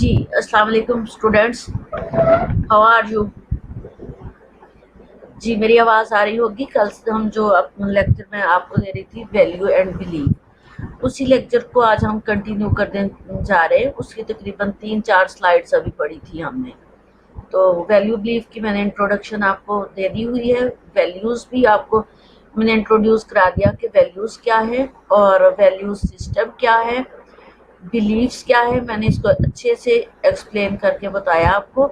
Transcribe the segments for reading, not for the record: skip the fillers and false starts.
जी, अस्सलाम वालेकुम students, how are you. जी, मेरी आवाज़ आ रही होगी। कल से हम जो लेक्चर में आपको दे रही थी वैल्यू एंड बिलीव, उसी लेक्चर को आज हम कंटिन्यू करने जा रहे हैं। उसकी तकरीबन 3-4 स्लाइड्स अभी पढ़ी थी हमने। तो वैल्यू बिलीव की मैंने इंट्रोडक्शन आपको दे दी हुई है। वैल्यूज़ भी आपको मैंने इंट्रोड्यूस करा दिया कि वैल्यूज़ क्या है और वैल्यूज सिस्टम क्या है, बिलीव्स क्या है, मैंने इसको अच्छे से एक्सप्लेन करके बताया आपको।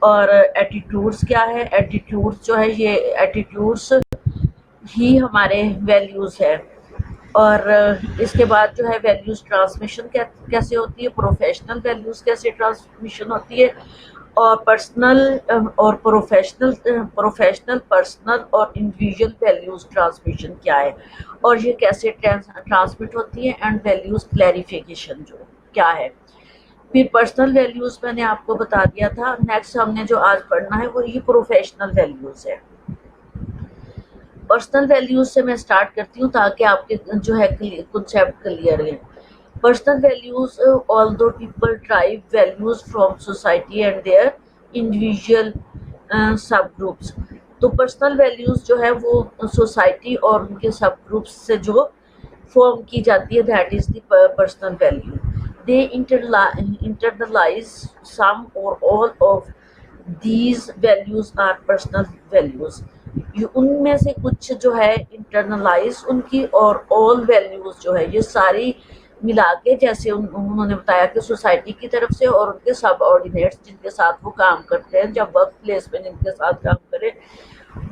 और एटीट्यूड्स क्या है, एटीट्यूड्स जो है ये एटीट्यूड्स ही हमारे वैल्यूज़ है। और इसके बाद जो है वैल्यूज़ ट्रांसमिशन कैसे होती है, प्रोफेशनल वैल्यूज़ कैसे ट्रांसमिशन होती है, और पर्सनल और प्रोफेशनल पर्सनल और इंडिविजुअल वैल्यूज़ ट्रांसमिशन क्या है और ये कैसे ट्रांसमिट होती है, एंड वैल्यूज़ क्लैरिफिकेशन जो क्या है। फिर पर्सनल वैल्यूज़ मैंने आपको बता दिया था। नेक्स्ट हमने जो आज पढ़ना है वो ये प्रोफेशनल वैल्यूज़ है। पर्सनल वैल्यूज़ से मैं स्टार्ट करती हूँ ताकि आपके जो है कंसेप्ट क्लियर है। Personal values, although people derive values from society and their individual subgroups। तो पर्सनल वैल्यूज जो है वो सोसाइटी और उनके सब ग्रुप्स से जो फॉर्म की जाती है, that is the personal value. They internalize some or all of these values are personal values. उनमें से कुछ जो है इंटरनलाइज उनकी, और ऑल वैल्यूज जो है ये सारी मिला के, जैसे उन्होंने बताया कि सोसाइटी की तरफ से और उनके सब ऑर्डिनेट्स जिनके साथ वो काम करते हैं, जब वर्क प्लेस में जिनके साथ काम करें,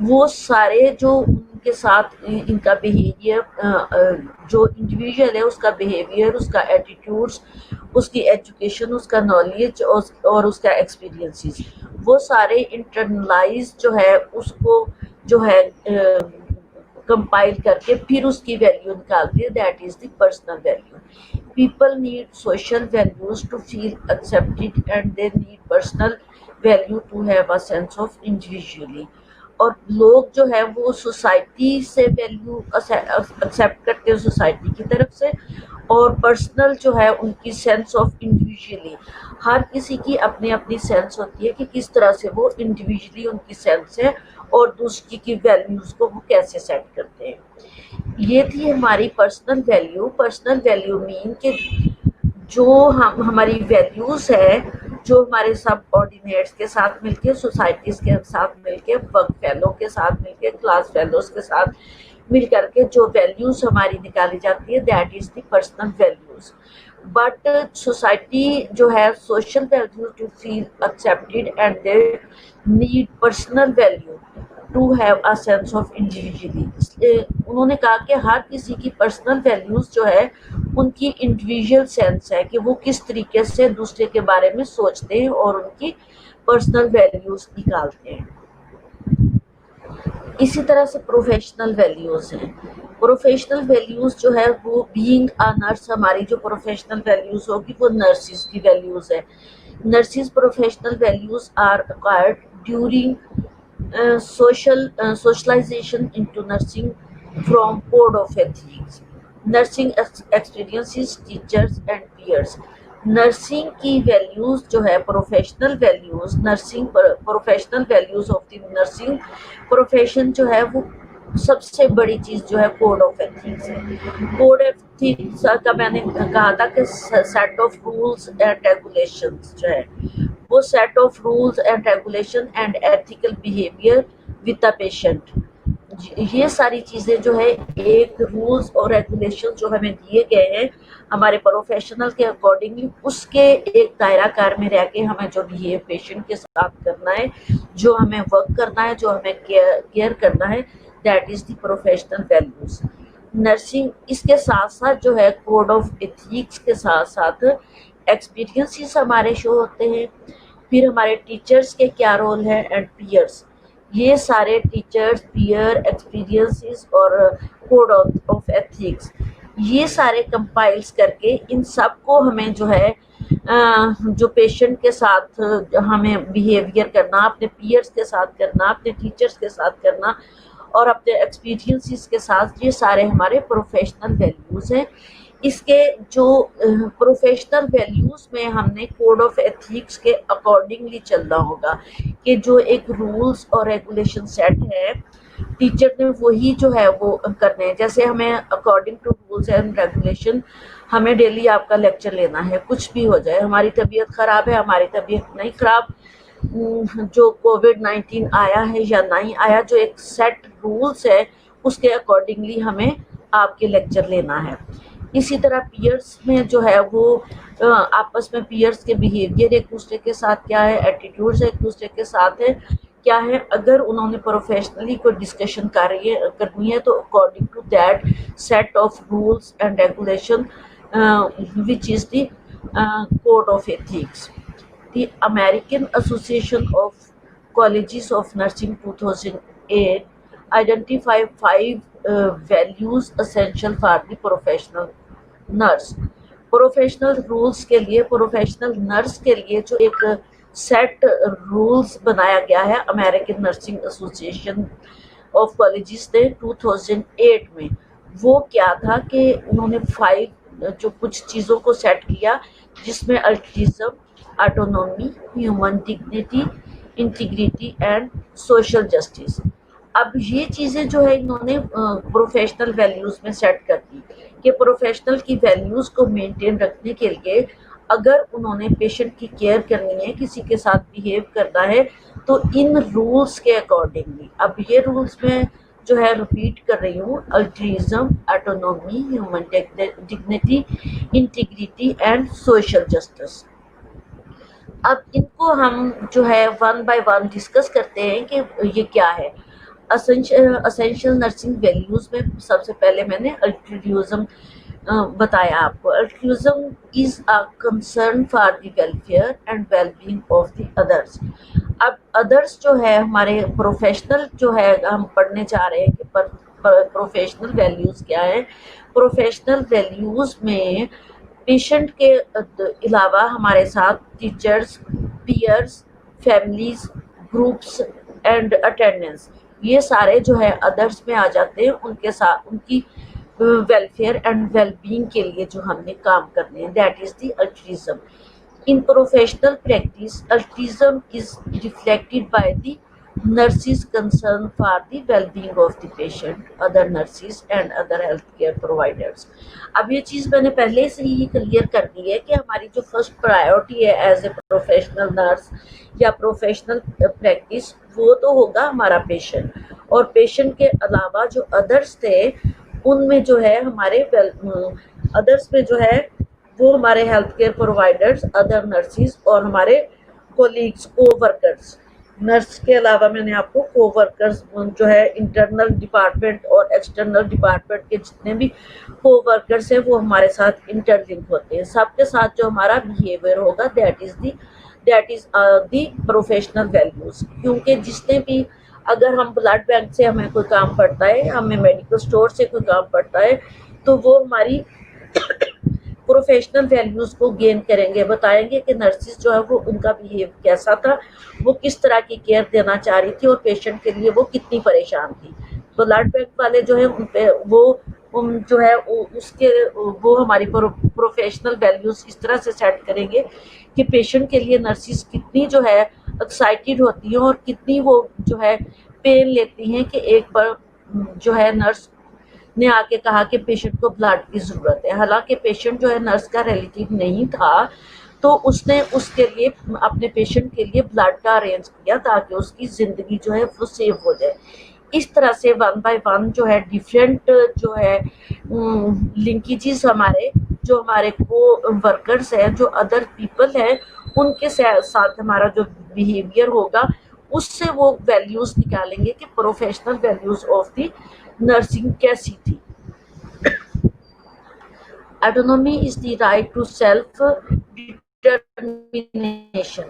वो सारे जो उनके साथ इनका बिहेवियर, जो इंडिविजुअल है उसका बिहेवियर, उसका एटीट्यूड्स, उसकी एजुकेशन, उसका नॉलेज और उसका एक्सपीरियंसेस, वो सारे इंटरनलाइज जो है उसको जो है कंपाइल करके फिर उसकी वैल्यू निकालती है, that is the personal value. People need social values to feel accepted and they need personal value to have a sense of individually. और लोग जो है वो सोसाइटी से वैल्यू एक्सेप्ट करते हैं सोसाइटी की तरफ से, और पर्सनल जो है उनकी सेंस ऑफ इंडिविजुअली। हर किसी की अपनी अपनी सेंस होती है कि किस तरह से वो इंडिविजुअली उनकी सेंस है और दूसरी की वैल्यूज को वो कैसे सेट करते हैं। ये थी हमारी personal value. Personal value mean कि जो हमारी वैल्यूज है, जो हमारे सब ऑर्डिनेट्स के साथ मिलके, सोसाइटीज के साथ मिलके, वर्क फेलो के साथ मिलके, क्लास फेलोज के साथ मिल करके जो वैल्यूज हमारी निकाली जाती है, that is the personal values. But society जो है social value to feel accepted and they need personal value to have a sense of individually. उन्होंने कहा कि हर किसी की पर्सनल वैल्यूज जो है उनकी इंडिविजुअल सेंस है कि वो किस तरीके से दूसरे के बारे में सोचते हैं और उनकी पर्सनल वैल्यूज निकालते हैं। इसी तरह से प्रोफेशनल वैल्यूज हैं। प्रोफेशनल वैल्यूज जो है वो बीइंग अ नर्स, हमारी जो प्रोफेशनल वैल्यूज होगी वो नर्सिस की वैल्यूज है। Nurses professional values are acquired during socialization into nursing from code of ethics, nursing experiences, teachers and peers। Nursing की वैल्यूज जो है professional values, nursing professional values of the nursing profession जो है वो सबसे बड़ी चीज जो है कोड ऑफ एथिक्स है। कोड ऑफ एथिक्स का मैंने कहा था कि set of rules and regulations जो है वो set of rules and regulation and ethical behaviour with the patient. ये सारी चीज़ें जो है एक रूल्स और रेगुलेशन जो हमें दिए गए हैं हमारे प्रोफेशनल के अकॉर्डिंगली, उसके एक दायरा कार में रह के हमें जो बिहेव पेशेंट के साथ करना है, जो हमें वर्क करना है, जो हमें केयर करना है, that is the professional values. Nursing इसके साथ साथ जो है कोड ऑफ एथिक्स के साथ साथ एक्सपीरियंसेस हमारे शो होते हैं। फिर हमारे टीचर्स के क्या रोल है एंड पीयर्स, ये सारे टीचर्स, पीयर, एक्सपीरियंसेस और कोड ऑफ एथिक्स, ये सारे कंपाइल्स करके इन सब को हमें जो है जो पेशेंट के साथ हमें बिहेवियर करना, अपने पीयर्स के साथ करना, अपने टीचर्स के साथ करना और अपने एक्सपीरियंसेस के साथ, ये सारे हमारे प्रोफेशनल वैल्यूज़ हैं। इसके जो प्रोफेशनल वैल्यूज में हमने कोड ऑफ एथिक्स के अकॉर्डिंगली चलना होगा कि जो एक रूल्स और रेगुलेशन सेट है टीचर ने वही जो है वो करने हैं। जैसे हमें according to rules and regulation हमें डेली आपका लेक्चर लेना है, कुछ भी हो जाए, हमारी तबीयत खराब है, हमारी तबीयत नहीं खराब, जो कोविड-19 आया है या नहीं आया, जो एक सेट रूल्स है उसके अकॉर्डिंगली हमें आपके लेक्चर लेना है। इसी तरह पीयर्स में जो है वो आपस में पीयर्स के बिहेवियर एक दूसरे के साथ क्या है, एटीट्यूड्स एक दूसरे के साथ है क्या है। अगर उन्होंने प्रोफेशनली कोई डिस्कशन करनी है तो according to that set of rules and regulation which is the code of ethics. The American Association of Colleges of Nursing 2008 identified five values essential for the professional nurse. Professional rules के लिए, professional nurse के लिए जो एक set rules बनाया गया है American nursing association of colleges ने 2008 में, वो क्या था कि उन्होंने 5 जो कुछ चीज़ों को सेट किया जिसमें altruism, autonomy, human dignity, integrity and social justice. अब ये चीज़ें जो है इन्होंने प्रोफेशनल वैल्यूज़ में सेट कर दी कि प्रोफेशनल की वैल्यूज़ को मेंटेन रखने के लिए अगर उन्होंने पेशेंट की केयर करनी है, किसी के साथ बिहेव करना है, तो इन रूल्स के अकॉर्डिंगली, अब ये रूल्स में जो है रिपीट कर रही हूँ, altruism, autonomy, human dignity, integrity and social justice. अब इनको हम जो है वन बाय वन डिस्कस करते हैं कि ये क्या है। असेंशियल नर्सिंग वैल्यूज़ में सबसे पहले मैंने अल्ट्रुइज्म बताया आपको। Altruism is a concern for the welfare and wellbeing of the others. अब अदर्स जो है हमारे प्रोफेशनल जो है हम पढ़ने जा रहे हैं कि प्रोफेशनल वैल्यूज़ क्या है। प्रोफेशनल वैल्यूज़ में पेशेंट के अलावा हमारे साथ teachers, peers, families, groups and attendance, ये सारे जो है अदर्स में आ जाते हैं। उनके साथ उनकी वेलफेयर एंड वेलबींग के लिए जो हमने काम करने हैं, that is the altruism. In professional practice, altruism is reflected by the nurses' concern for the well-being of the patient, other nurses and other healthcare providers. अब ये चीज़ मैंने पहले से ही क्लियर कर दी है कि हमारी जो फर्स्ट प्रायोरिटी है एज ए प्रोफेशनल नर्स या प्रोफेशनल प्रैक्टिस, वो तो होगा हमारा पेशेंट, और पेशेंट के अलावा जो अदर्स थे उनमें जो है हमारे अदर्स में जो है वो हमारे health care providers, other nurses और हमारे कोलीग्स, को वर्कर्स। नर्स के अलावा मैंने आपको को वर्कर्स जो है इंटरनल डिपार्टमेंट और एक्सटर्नल डिपार्टमेंट के जितने भी को वर्कर्स हैं वो हमारे साथ इंटरलिंक होते हैं। सबके साथ जो हमारा बिहेवियर होगा that is the professional values. क्योंकि जिसने भी, अगर हम ब्लड बैंक से हमें कोई काम पड़ता है, हमें मेडिकल स्टोर से कोई काम पड़ता है, तो वो हमारी प्रोफेशनल वैल्यूज़ को गेन करेंगे, बताएंगे कि नर्सिस जो है वो उनका बिहेव कैसा था, वो किस तरह की केयर देना चाह रही थी और पेशेंट के लिए वो कितनी परेशान थी। तो ब्लड बैंक वाले जो है उन पे वो जो है उसके वो हमारी प्रोफेशनल वैल्यूज़ इस तरह से सेट करेंगे कि पेशेंट के लिए नर्सिस कितनी जो है एक्साइटेड होती हैं और कितनी वो जो है पेन लेती हैं कि एक बार जो है नर्स ने आके कहा कि पेशेंट को ब्लड की ज़रूरत है, हालांकि पेशेंट जो है नर्स का रिलेटिव नहीं था, तो उसने उसके लिए अपने पेशेंट के लिए ब्लड का अरेंज किया ताकि उसकी ज़िंदगी जो है वो सेव हो जाए। इस तरह से वन बाय वन जो है डिफरेंट जो है लिंकेजेस हमारे जो हमारे को वर्कर्स हैं, जो अदर पीपल हैं, उनके साथ हमारा जो बिहेवियर होगा उससे वो वैल्यूज़ निकालेंगे कि professional values of the nursing कैसी थी। Autonomy is the right to self determination.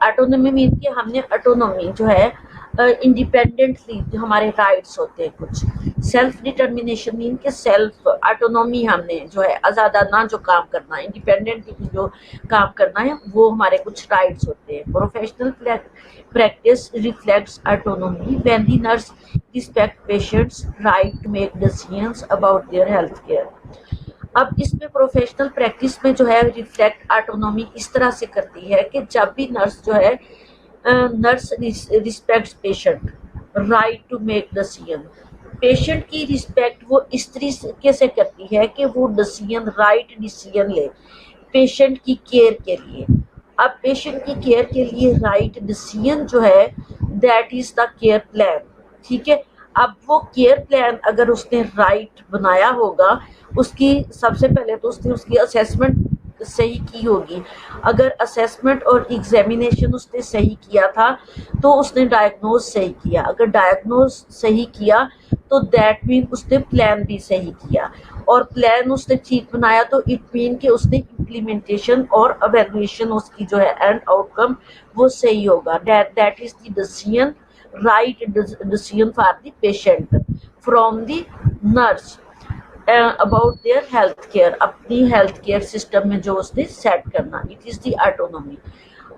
Autonomy mean कि हमने autonomy जो है इंडिपेंडेंटली जो हमारे राइट्स होते हैं कुछ। सेल्फ डिटर्मिनेशन मीन के सेल्फ ऑटोनॉमी, हमने जो है आज़ादाना जो काम करना है, इंडिपेंडेंटली जो काम करना है, वो हमारे कुछ राइट्स होते हैं। Professional practice reflects autonomy when the nurse respect patients right to make decisions about their health care. अब इसमें प्रोफेशनल प्रैक्टिस में जो है रिफ्लेक्ट ऑटोनॉमी इस तरह से करती है कि जब भी नर्स जो है nurse respects patient right to make decision, patient की रिस्पेक्ट वो इस तरीके से करती है कि वो डिसीजन राइट डिसीजन ले पेशेंट की केयर के लिए। अब पेशेंट की केयर के लिए राइट डिसीजन जो है that is the care plan, ठीक है। अब वो केयर प्लान अगर उसने राइट बनाया होगा, उसकी सबसे पहले तो उसने उसकी असेसमेंट सही की होगी। अगर असेसमेंट और एग्जामिनेशन उसने सही किया था तो उसने डायग्नोज सही किया। अगर डायग्नोज सही किया तो दैट मीन उसने प्लान भी सही किया, और प्लान उसने ठीक बनाया तो इट मीन कि उसने इम्प्लीमेंटेशन और एवेल्युएशन उसकी जो है एंड आउटकम वो सही होगा। That is the decision, right decision for the patient from the nurse about their health care, अपनी हेल्थ केयर सिस्टम में जो उसने सेट करना, इट इज द ऑटोनॉमी।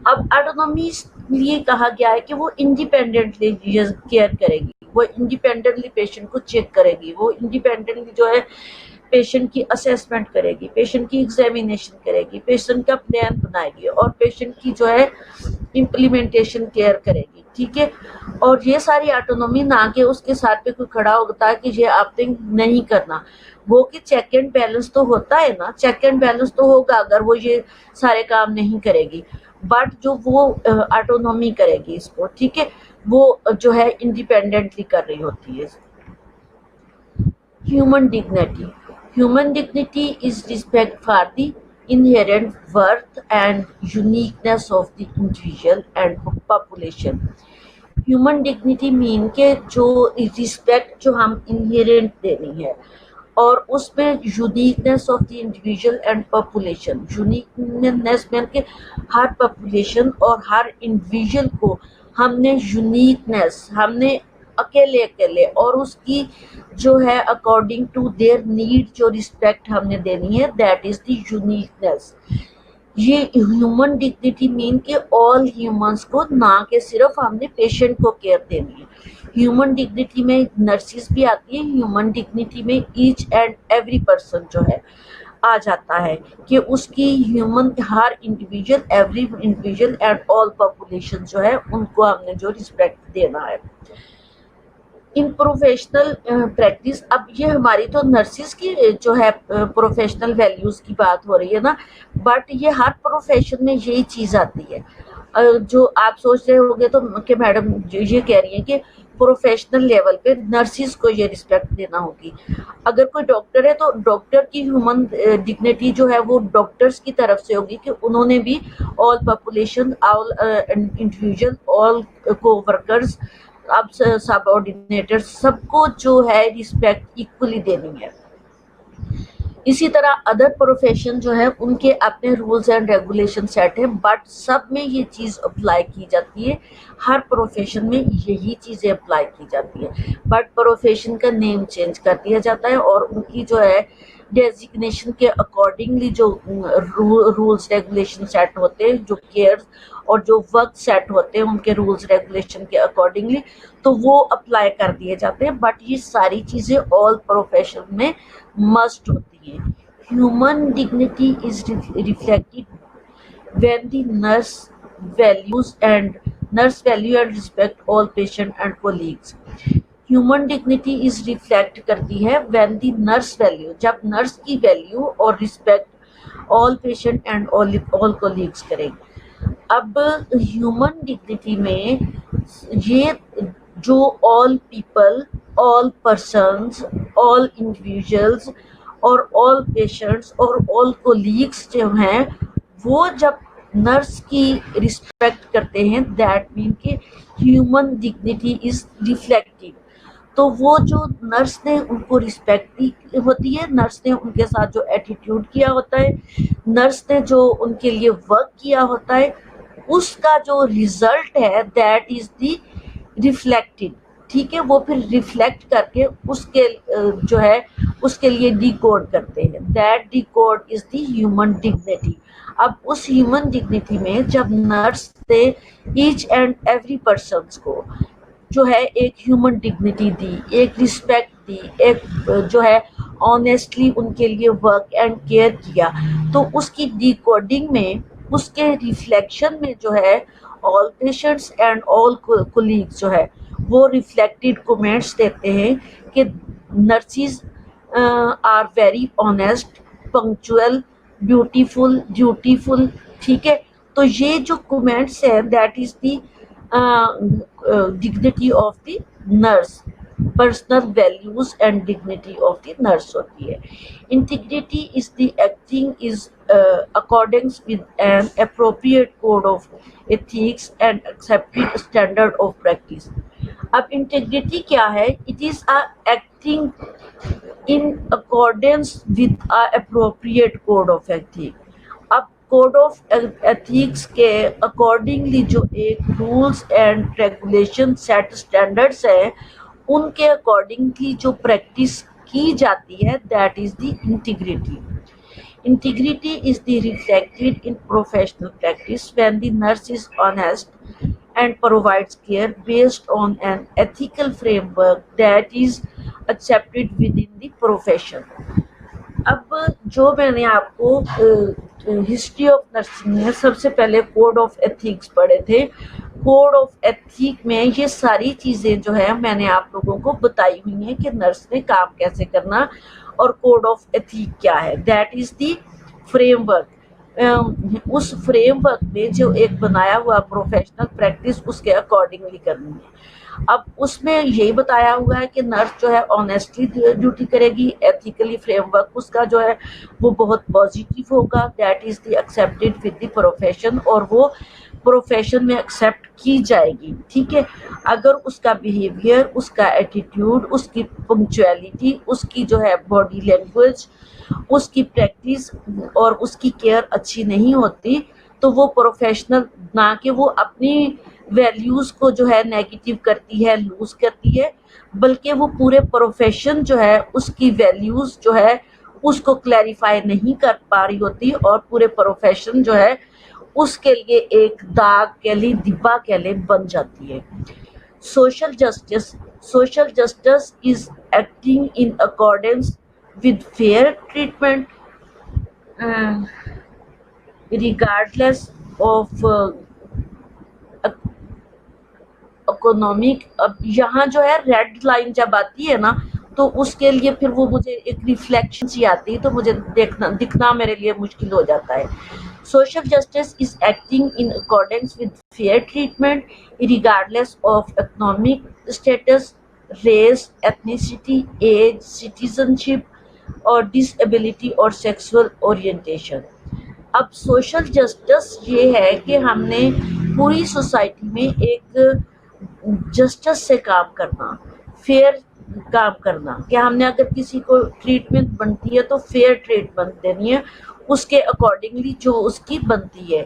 अब ऑटोनॉमी इसलिए कहा गया है कि वो इंडिपेंडेंटली केयर करेगी, वो इंडिपेंडेंटली पेशेंट को चेक करेगी, वो इंडिपेंडेंटली जो है पेशेंट की असेसमेंट करेगी, पेशेंट की एग्जामिनेशन करेगी, पेशेंट का प्लान बनाएगी और पेशेंट की जो है इम्प्लीमेंटेशन केयर करेगी, ठीक है। और ये सारी ऑटोनॉमी ना कि उसके साथ पे कोई खड़ा होता है कि ये आपने नहीं करना, वो कि चेक एंड बैलेंस तो होता है ना, चेक एंड बैलेंस तो होगा अगर वो ये सारे काम नहीं करेगी, बट जो वो ऑटोनॉमी करेगी इसको, ठीक है, वो जो है इंडिपेंडेंटली कर रही होती है। Human dignity, human dignity is respect for the inherent worth and uniqueness of the individual and population। Human dignity mean के जो रिस्पेक्ट जो हम इनहेरेंट देनी है, और उसमें uniqueness of the individual and population. Uniqueness mean के हर पॉपुलेशन और हर इंडिविजुअल को हमने यूनिकनेस, हमने अकेले अकेले और उसकी जो है अकॉर्डिंग टू देयर नीड जो रिस्पेक्ट हमने देनी है, दैट इज द यूनिकनेस। ये ह्यूमन डिग्निटी मीन के ऑल ह्यूमंस को, ना कि सिर्फ हमने पेशेंट को केयर देनी है। ह्यूमन डिग्निटी में नर्सिस भी आती है, ह्यूमन डिग्निटी में ईच एंड एवरी पर्सन जो है आ जाता है कि उसकी human, her individual, every individual and all population जो है उनको हमने जो रिस्पेक्ट देना है। इन प्रोफेशनल प्रैक्टिस, अब ये हमारी तो नर्सिस की जो है प्रोफेशनल वैल्यूज़ की बात हो रही है ना, बट ये हर प्रोफेशन में यही चीज़ आती है। जो आप सोच रहे होंगे तो कि मैडम ये कह रही हैं कि प्रोफेशनल लेवल पे नर्सिस को ये रिस्पेक्ट देना होगी। अगर कोई डॉक्टर है तो डॉक्टर की ह्यूमन डिग्निटी जो है वो डॉक्टर्स की तरफ से होगी कि उन्होंने भी all population, all individual, all को वर्कर्स, अब सबऑर्डिनेटर, सबको जो है रिस्पेक्ट इक्वली देनी है। इसी तरह अदर प्रोफेशन जो है उनके अपने रूल्स एंड रेगुलेशन सेट है, बट सब में ये चीज़ अप्लाई की जाती है, हर प्रोफेशन में यही चीज़ें अप्लाई की जाती है, बट प्रोफेशन का नेम चेंज कर दिया जाता है और उनकी जो है डेजिग्नेशन के अकॉर्डिंगली जो रूल्स रेगुलेशन सेट होते हैं, जो केयर और जो वर्क सेट होते हैं उनके रूल्स रेगुलेशन के अकॉर्डिंगली, तो वो अप्लाई कर दिए जाते हैं। बट ये सारी चीज़ें ऑल प्रोफेशन में मस्ट होती है। Human dignity is reflected when the nurse value and respect all patient and colleagues. Human dignity is reflect करती है व्हेन द नर्स वैल्यू, जब नर्स की वैल्यू और respect all patient and all colleagues करेगी। अब human dignity में ये जो all people, all persons, all individuals और ऑल पेशेंट्स और ऑल कोलीग्स जो हैं वो जब नर्स की रिस्पेक्ट करते हैं, दैट मीन कि ह्यूमन डिग्निटी इज रिफ्लेक्टिव। तो वो जो नर्स ने उनको रिस्पेक्ट दी होती है, नर्स ने उनके साथ जो एटीट्यूड किया होता है, नर्स ने जो उनके लिए वर्क किया होता है, उसका जो रिजल्ट है दैट इज द रिफ्लेक्टेड, ठीक है, वो फिर रिफ्लेक्ट करके उसके जो है उसके लिए डिकोड करते हैं। That decode is the human dignity. अब उस ह्यूमन डिग्निटी में जब नर्स ने ईच एंड एवरी पर्सन को जो है एक ह्यूमन डिग्निटी दी, एक रिस्पेक्ट दी, एक जो है ऑनेस्टली उनके लिए वर्क एंड केयर किया, तो उसकी डिकोडिंग में, उसके रिफ्लेक्शन में जो है all patients and all colleagues जो है वो रिफ्लेक्टेड कमेंट्स देते हैं कि nurses are very honest, punctual, dutiful, ठीक है। तो ये जो कमेंट्स है that is the dignity of the nurse, personal values and dignity of the nurse होती है। Integrity is the acting is accordings with an appropriate code of ethics and accepted standard of practice. अब integrity क्या है? It is a acting in accordance with a appropriate code of ethics. अब code of ethics के accordingly जो एक rules and regulation set standards है, उनके accordingly जो प्रैक्टिस की जाती है that is the integrity. Integrity is the reflected in professional practice when the nurse is honest and provides care based on an ethical framework that is accepted within the profession. अब जो मैंने आपको history of nursing में सबसे पहले code of ethics पढ़े थे, code of ethic में ये सारी चीज़ें जो है मैंने आप लोगों को बताई हुई हैं कि नर्स ने काम कैसे करना, और कोड ऑफ एथिक क्या है। दैट इज द फ्रेमवर्क, उस फ्रेमवर्क में जो एक बनाया हुआ प्रोफेशनल प्रैक्टिस उसके अकॉर्डिंगली करनी है। अब उसमें यही बताया हुआ है कि नर्स जो है ऑनेस्टली ड्यूटी करेगी, एथिकली फ्रेमवर्क उसका जो है वो बहुत पॉजिटिव होगा, that is the accepted with the profession, और वो प्रोफेशन में एक्सेप्ट की जाएगी, ठीक है। अगर उसका बिहेवियर, उसका एटीट्यूड, उसकी पंक्चुअलिटी, उसकी जो है बॉडी लैंग्वेज, उसकी प्रैक्टिस और उसकी केयर अच्छी नहीं होती, तो वो प्रोफेशनल ना कि वो अपनी वैल्यूज़ को जो है नेगेटिव करती है, लूज करती है, बल्कि वो पूरे प्रोफेशन जो है उसकी वैल्यूज़ जो है उसको क्लैरिफाई नहीं कर पा रही होती, और पूरे प्रोफेशन जो है उसके लिए एक दाग कह ली, डिब्बा कह ले बन जाती है। Social justice is acting in accordance with fair treatment regardless of economic. अब यहाँ जो है रेड लाइन जब आती है ना, तो उसके लिए फिर वो मुझे एक रिफ्लेक्शन सी आती है, तो मुझे दिखना मेरे लिए मुश्किल हो जाता है। Social justice is acting in accordance with fair treatment regardless of economic status, race, ethnicity, age, citizenship और डिसेबिलिटी और सेक्सुअल ओरिएंटेशन। अब सोशल जस्टिस ये है कि हमने पूरी सोसाइटी में एक जस्टिस से काम करना, फेयर काम करना, कि हमने अगर किसी को ट्रीटमेंट बनती है तो फेयर ट्रीटमेंट देनी है, उसके अकॉर्डिंगली जो उसकी बनती है।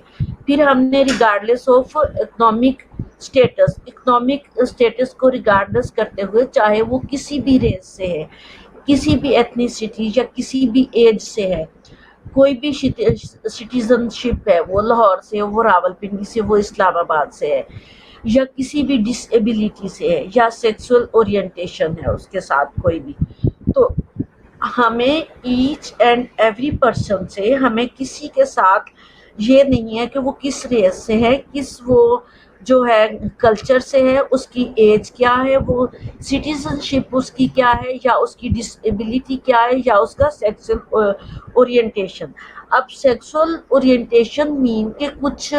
फिर हमने रिगार्डलेस ऑफ इकोनॉमिक स्टेटस को रिगार्डलेस करते हुए, चाहे वो किसी भी रेस से है, किसी भी एथनिसिटी या किसी भी एज से है, कोई भी सिटीजनशिप है, वो लाहौर से, वो रावलपिंडी से, वो इस्लामाबाद से है, या किसी भी डिसेबिलिटी से है, या सेक्सुअल ओरिएंटेशन है उसके साथ कोई भी, तो हमें ईच एंड एवरी पर्सन से, हमें किसी के साथ ये नहीं है कि वो किस रेस से है, किस वो जो है कल्चर से है, उसकी एज क्या है, वो सिटीजनशिप उसकी क्या है, या उसकी डिसेबिलिटी क्या है, या उसका सेक्सुअल ओरिएंटेशन। अब सेक्सुअल ओरिएंटेशन मीन के कुछ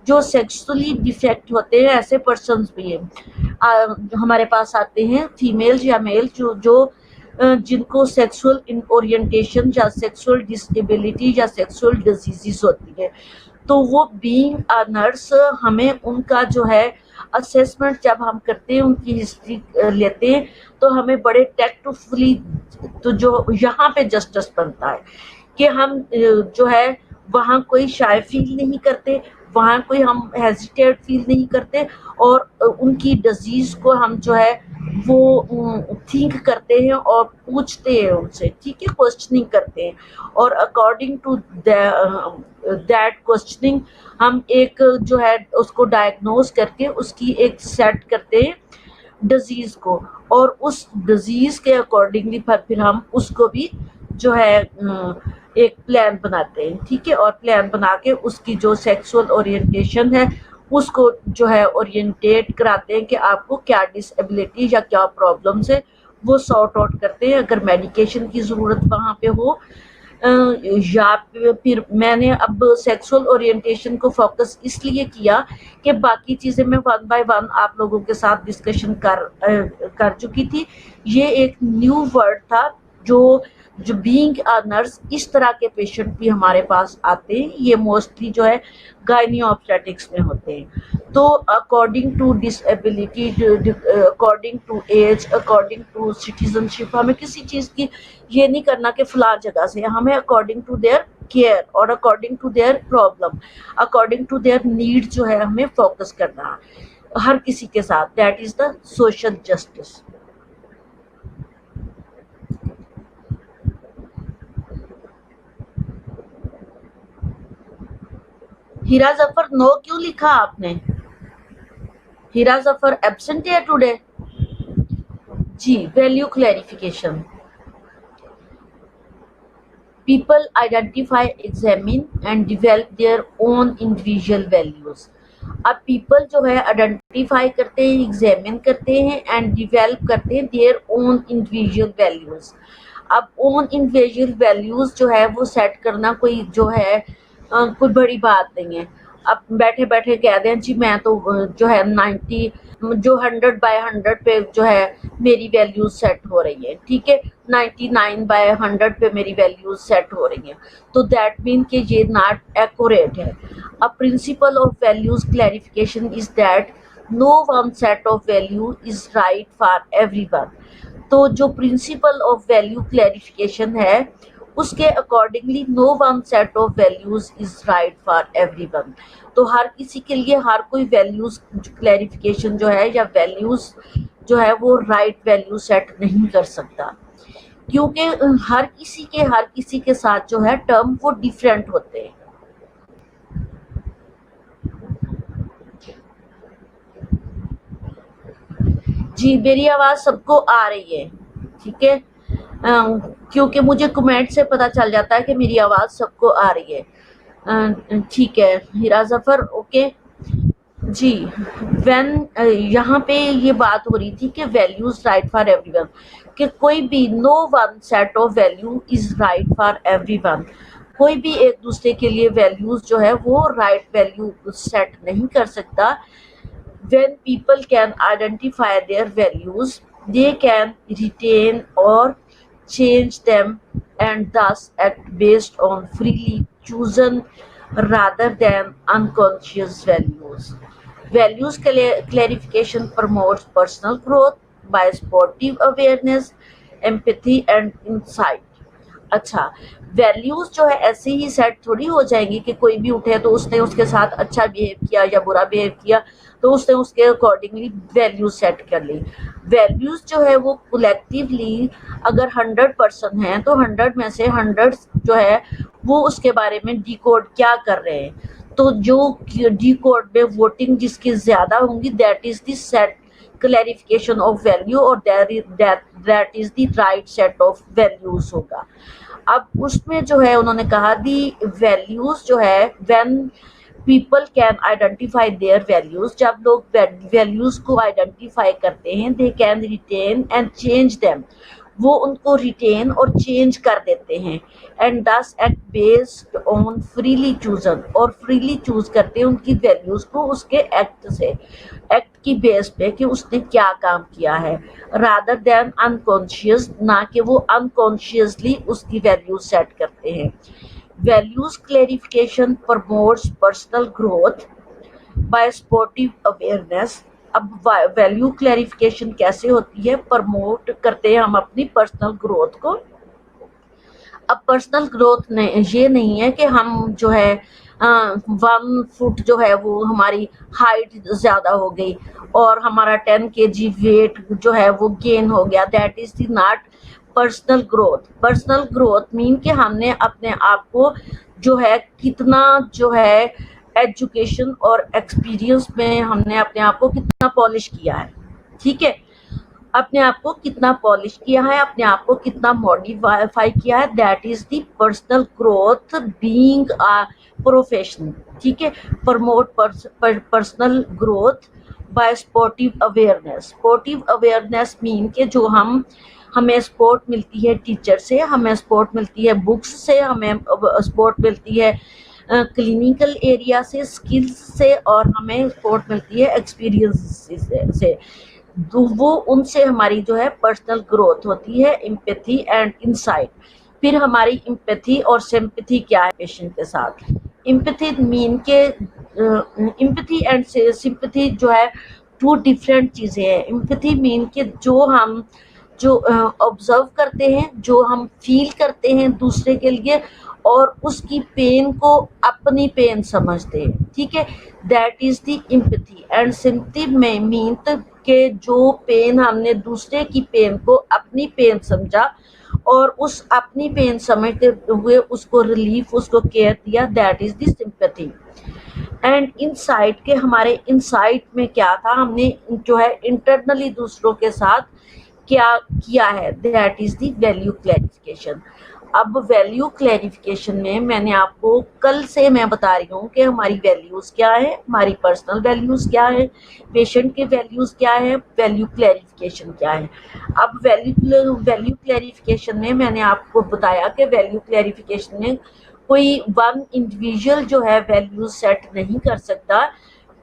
जो सेक्सुअली डिफेक्ट होते हैं ऐसे पर्सन्स भी हैं हमारे पास आते हैं, फीमेल या मेल, जो जिनको सेक्सुअल ओरिएंटेशन या सेक्सुअल डिसेबिलिटी या सेक्सुअल डिजीजेस होती है, तो वो बीइंग अ नर्स हमें उनका जो है असेसमेंट जब हम करते हैं, उनकी हिस्ट्री लेते हैं, तो हमें बड़े टैक्टफुली, तो जो यहाँ पे जस्टिस बनता है कि हम जो है वहाँ कोई शाय फील नहीं करते, वहाँ कोई हम हेजिटेट फील नहीं करते, और उनकी डिजीज़ को हम जो है वो थिंक करते हैं और पूछते हैं उनसे, ठीक है, क्वेश्चनिंग करते हैं, और अकॉर्डिंग टू दैट क्वेश्चनिंग हम एक जो है उसको डायग्नोज करके उसकी एक सेट करते हैं डिजीज़ को, और उस डिजीज़ के अकॉर्डिंगली फिर हम उसको भी जो है एक प्लान बनाते हैं, ठीक है, और प्लान बना के उसकी जो सेक्सुअल ओरिएंटेशन है उसको जो है ओरिएंटेट कराते हैं कि आपको क्या डिसेबिलिटी या क्या प्रॉब्लम्स है, वो सॉर्ट आउट करते हैं। अगर मेडिकेशन की ज़रूरत वहाँ पे हो, या फिर मैंने अब सेक्सुअल ओरिएंटेशन को फोकस इसलिए किया कि बाकी चीज़ें मैं वन बाय वन आप लोगों के साथ डिस्कशन कर चुकी थी। ये एक न्यू वर्ड था जो जो बीइंग अ नर्स इस तरह के पेशेंट भी हमारे पास आते हैं, ये मोस्टली जो है गायनी ऑब्स्टेटिक्स में होते हैं। तो according to disability, according to age, according to citizenship, हमें किसी चीज़ की ये नहीं करना कि फलां जगह से, हमें अकॉर्डिंग टू देयर केयर और according to their problem, according to their need जो है हमें फोकस करना है हर किसी के साथ। That is the social justice. Heera Zafar नो क्यों लिखा आपने? हीरा जफर एब्सेंट है टुडे। जी, value clarification. People identify, examine and develop their own individual values. अब पीपल जो है आइडेंटिफाई करते हैं, एग्जामिन करते हैं एंड डिवेल्प करते हैं देयर ओन इंडिविजुअल वैल्यूज। अब ओन इंडिविजुअल वैल्यूज जो है वो सेट करना कोई जो है कोई बड़ी बात नहीं है। अब बैठे बैठे कह दें जी मैं तो जो है 90 जो 100/100 पे जो है मेरी वैल्यूज सेट हो रही है, ठीक है, 99/100 पे मेरी वैल्यूज सेट हो रही हैं, तो दैट मीन कि ये नॉट एक्यूरेट है। A principle of values clarification is that no one set of value is right for everyone. तो जो प्रिंसिपल ऑफ वैल्यू क्लैरिफिकेशन है उसके accordingly no one set of values is right for everyone. तो हर किसी के लिए हर कोई वैल्यूज क्लैरिफिकेशन जो है या वैल्यूज जो है वो राइट वैल्यू सेट नहीं कर सकता, क्योंकि हर किसी के साथ जो है टर्म वो डिफरेंट होते हैं। जी, मेरी आवाज़ सबको आ रही है, ठीक है, क्योंकि मुझे कमेंट से पता चल जाता है कि मेरी आवाज़ सबको आ रही है। ठीक है हीरा जफर, ओके। जी, यहाँ पे ये बात हो रही थी कि वैल्यूज राइट फॉर एवरीवन, कि कोई भी no one set of value is right for everyone. कोई भी एक दूसरे के लिए वैल्यूज जो है वो राइट वैल्यू सेट नहीं कर सकता। When people can identify their values, they can retain or change them and thus act based on freely chosen rather than unconscious values. Values clarification promotes personal growth by sportive awareness, empathy and insight. अच्छा, values जो है ऐसे ही set थोड़ी हो जाएंगी कि कोई भी उठे तो उसने उसके साथ अच्छा बिहेव किया या बुरा बिहेव किया तो उसने उसके अकॉर्डिंगली वैल्यूज सेट कर ली। वैल्यूज जो है वो कलेक्टिवली अगर 100% हैं तो 100 में से 100 जो है वो उसके बारे में डिकोड क्या कर रहे हैं, तो जो डिकोड में वोटिंग जिसकी ज्यादा होंगी that is the set clarification of value, और that is the right set of values होगा। अब उसमें जो है उन्होंने कहा दी वैल्यूज जो है when people can identify their values, जब लोग वैल्यूज को आइडेंटिफाई करते हैं they can retain and change them, वो उनको रिटेन और चेंज कर देते हैं, एंड दस act based on freely chosen, और फ्रीली चूज करते हैं उनकी वैल्यूज को उसके एक्ट से, एक्ट की बेस पे कि उसने क्या काम किया है, रादर देन अनकॉन्शियस, ना कि वो अनकॉन्शियसली उसकी वैल्यूज सेट करते हैं। Values clarification promotes personal growth by sportive awareness. अब वैल्यू क्लैरिफिकेशन कैसे होती है, प्रमोट करते हैं हम अपनी पर्सनल ग्रोथ को अब पर्सनल ग्रोथ ये नहीं है कि हम जो है 1 फुट जो है वो हमारी हाइट ज़्यादा हो गई और हमारा 10 kg वेट जो है वो गेन हो गया, that is the not personal growth. Personal growth mean कि हमने अपने आप को जो है कितना जो है एजुकेशन और एक्सपीरियंस में हमने अपने आप को कितना पॉलिश किया है, ठीक है, अपने आप को कितना पॉलिश किया है, अपने आप को कितना मॉडिफाई किया है, that is the personal growth being a professional, ठीक है। Promote personal growth by sportive awareness. Sportive awareness mean के जो हमें सपोर्ट मिलती है टीचर से, हमें सपोर्ट मिलती है बुक्स से, हमें सपोर्ट मिलती है क्लिनिकल एरिया से, स्किल्स से, और हमें सपोर्ट मिलती है एक्सपीरियंस से। तो वो उनसे हमारी जो है पर्सनल ग्रोथ होती है, एम्पैथी एंड इंसाइट। फिर हमारी एम्पैथी और सिंपैथी क्या है पेशेंट के साथ। एम्पैथी मीन के एम्पैथी एंड सिंपैथी जो है 2 डिफरेंट चीज़ें हैं। एम्पैथी मीन के जो ऑब्जर्व करते हैं, जो हम फील करते हैं दूसरे के लिए और उसकी पेन को अपनी पेन समझते हैं, ठीक है, that is the empathy. And sympathy में मीन के जो पेन हमने दूसरे की पेन को अपनी पेन समझा और उस अपनी पेन समझते हुए उसको रिलीफ, उसको केयर दिया, that is the sympathy. And insight के हमारे इनसाइट में क्या था, हमने जो है इंटरनली दूसरों के साथ क्या किया है, that is the value clarification. अब वैल्यू क्लैरिफिकेशन में मैंने आपको कल से मैं बता रही हूँ कि हमारी वैल्यूज़ क्या है, हमारी पर्सनल वैल्यूज़ क्या है, पेशेंट के वैल्यूज़ क्या है, वैल्यू क्लैरिफिकेशन क्या है। अब वैल्यू क्लैरिफिकेशन में मैंने आपको बताया कि वैल्यू क्लैरिफिकेशन में कोई वन इंडिविजुअल जो है वैल्यूज सेट नहीं कर सकता।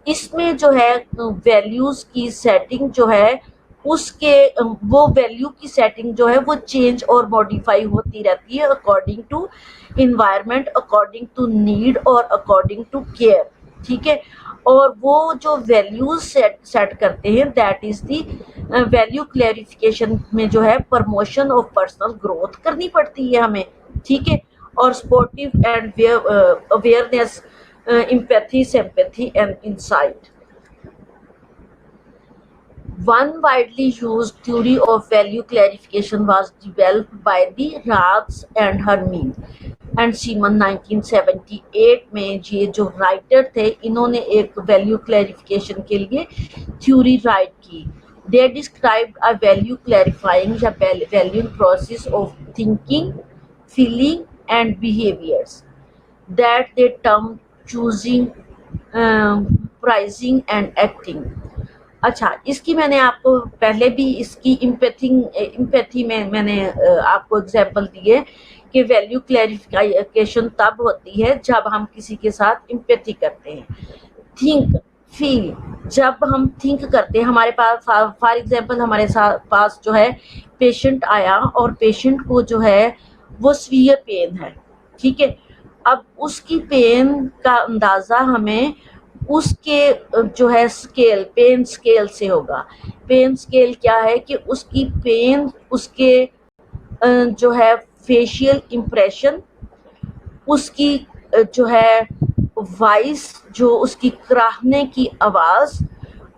इसमें जो है वैल्यूज की सेटिंग जो है उसके वो वैल्यू की सेटिंग जो है वो चेंज और मॉडिफाई होती रहती है according to environment, according to need और अकॉर्डिंग टू केयर, ठीक है। और वो जो वैल्यूज सेट करते हैं that is the value clarification में जो है प्रमोशन ऑफ पर्सनल ग्रोथ करनी पड़ती है हमें, ठीक है। और sportive and awareness, empathy, sympathy and insight. One widely used theory of value clarification was developed by the Raths and Hermine and Simon 1978 में। ये जो राइटर थे इन्होंने एक वैल्यू क्लैरिफिकेशन के लिए थ्योरी राइट की। They described a value clarifying the valuing process of thinking, feeling and behaviors that they termed choosing, pricing and acting. अच्छा, इसकी मैंने आपको पहले भी इसकी इम्पैथी में मैंने आपको एग्जांपल दिए कि वैल्यू क्लैरिफिकेशन तब होती है जब हम किसी के साथ इम्पैथी करते हैं। थिंक, फील, जब हम थिंक करते हैं, हमारे पास फॉर एग्जांपल हमारे पास जो है पेशेंट आया और पेशेंट को जो है वो सीवियर पेन है, ठीक है। अब उसकी पेन का अंदाज़ा हमें उसके जो है स्केल, पेन स्केल से होगा। पेन स्केल क्या है कि उसकी पेन उसके जो है फेशियल इम्प्रेशन, उसकी जो है वॉइस, जो उसकी कराहने की आवाज़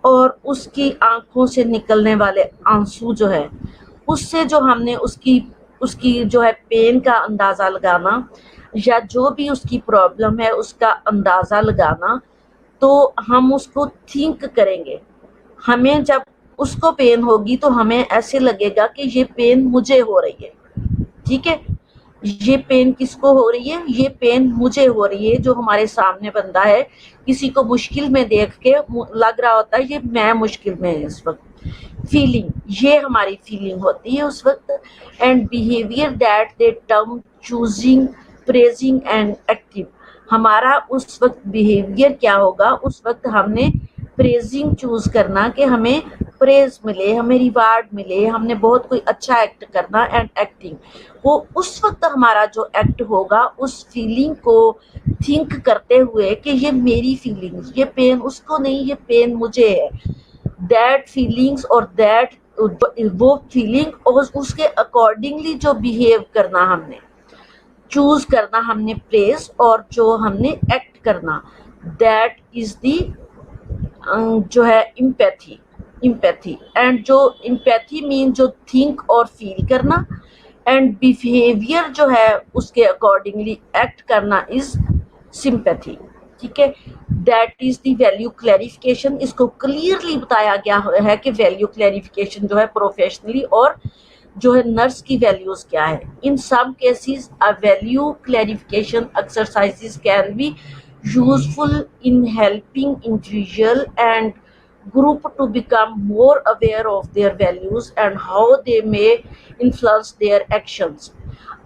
और उसकी आंखों से निकलने वाले आंसू जो है उससे जो हमने उसकी जो है पेन का अंदाज़ा लगाना या जो भी उसकी प्रॉब्लम है उसका अंदाज़ा लगाना, तो हम उसको थिंक करेंगे। हमें जब उसको पेन होगी तो हमें ऐसे लगेगा कि ये पेन मुझे हो रही है, ठीक है। ये पेन किसको हो रही है, ये पेन मुझे हो रही है। जो हमारे सामने बंदा है किसी को मुश्किल में देख के लग रहा होता है ये मैं मुश्किल में इस वक्त। फीलिंग, ये हमारी फीलिंग होती है उस वक्त। And behaviour that they term choosing, praising and active, हमारा उस वक्त बिहेवियर क्या होगा, उस वक्त हमने प्रेजिंग चूज करना कि हमें प्रेज मिले, हमें रिवार्ड मिले, हमने बहुत कोई अच्छा एक्ट करना। एंड एक्टिंग, वो उस वक्त हमारा जो एक्ट होगा उस फीलिंग को थिंक करते हुए कि ये मेरी फीलिंग, ये पेन उसको नहीं, ये पेन मुझे है। दैट फीलिंग्स और दैट वो फीलिंग और उसके अकॉर्डिंगली जो बिहेव करना हमने, चूज करना हमने प्रेज, और जो हमने एक्ट करना, दैट इज दी जो है इम्पैथी एंड जो इम्पैथी मीन जो थिंक और फील करना, एंड बिहेवियर जो है उसके अकॉर्डिंगली एक्ट करना इज सिंपैथी। ठीक है, that is the value clarification. इसको क्लियरली बताया गया है कि वैल्यू क्लैरिफिकेशन जो है प्रोफेशनली और जो है नर्स की वैल्यूज क्या है। In some cases a value clarification exercises can be useful in helping individual and group to become more aware of their values and how they may influence their actions।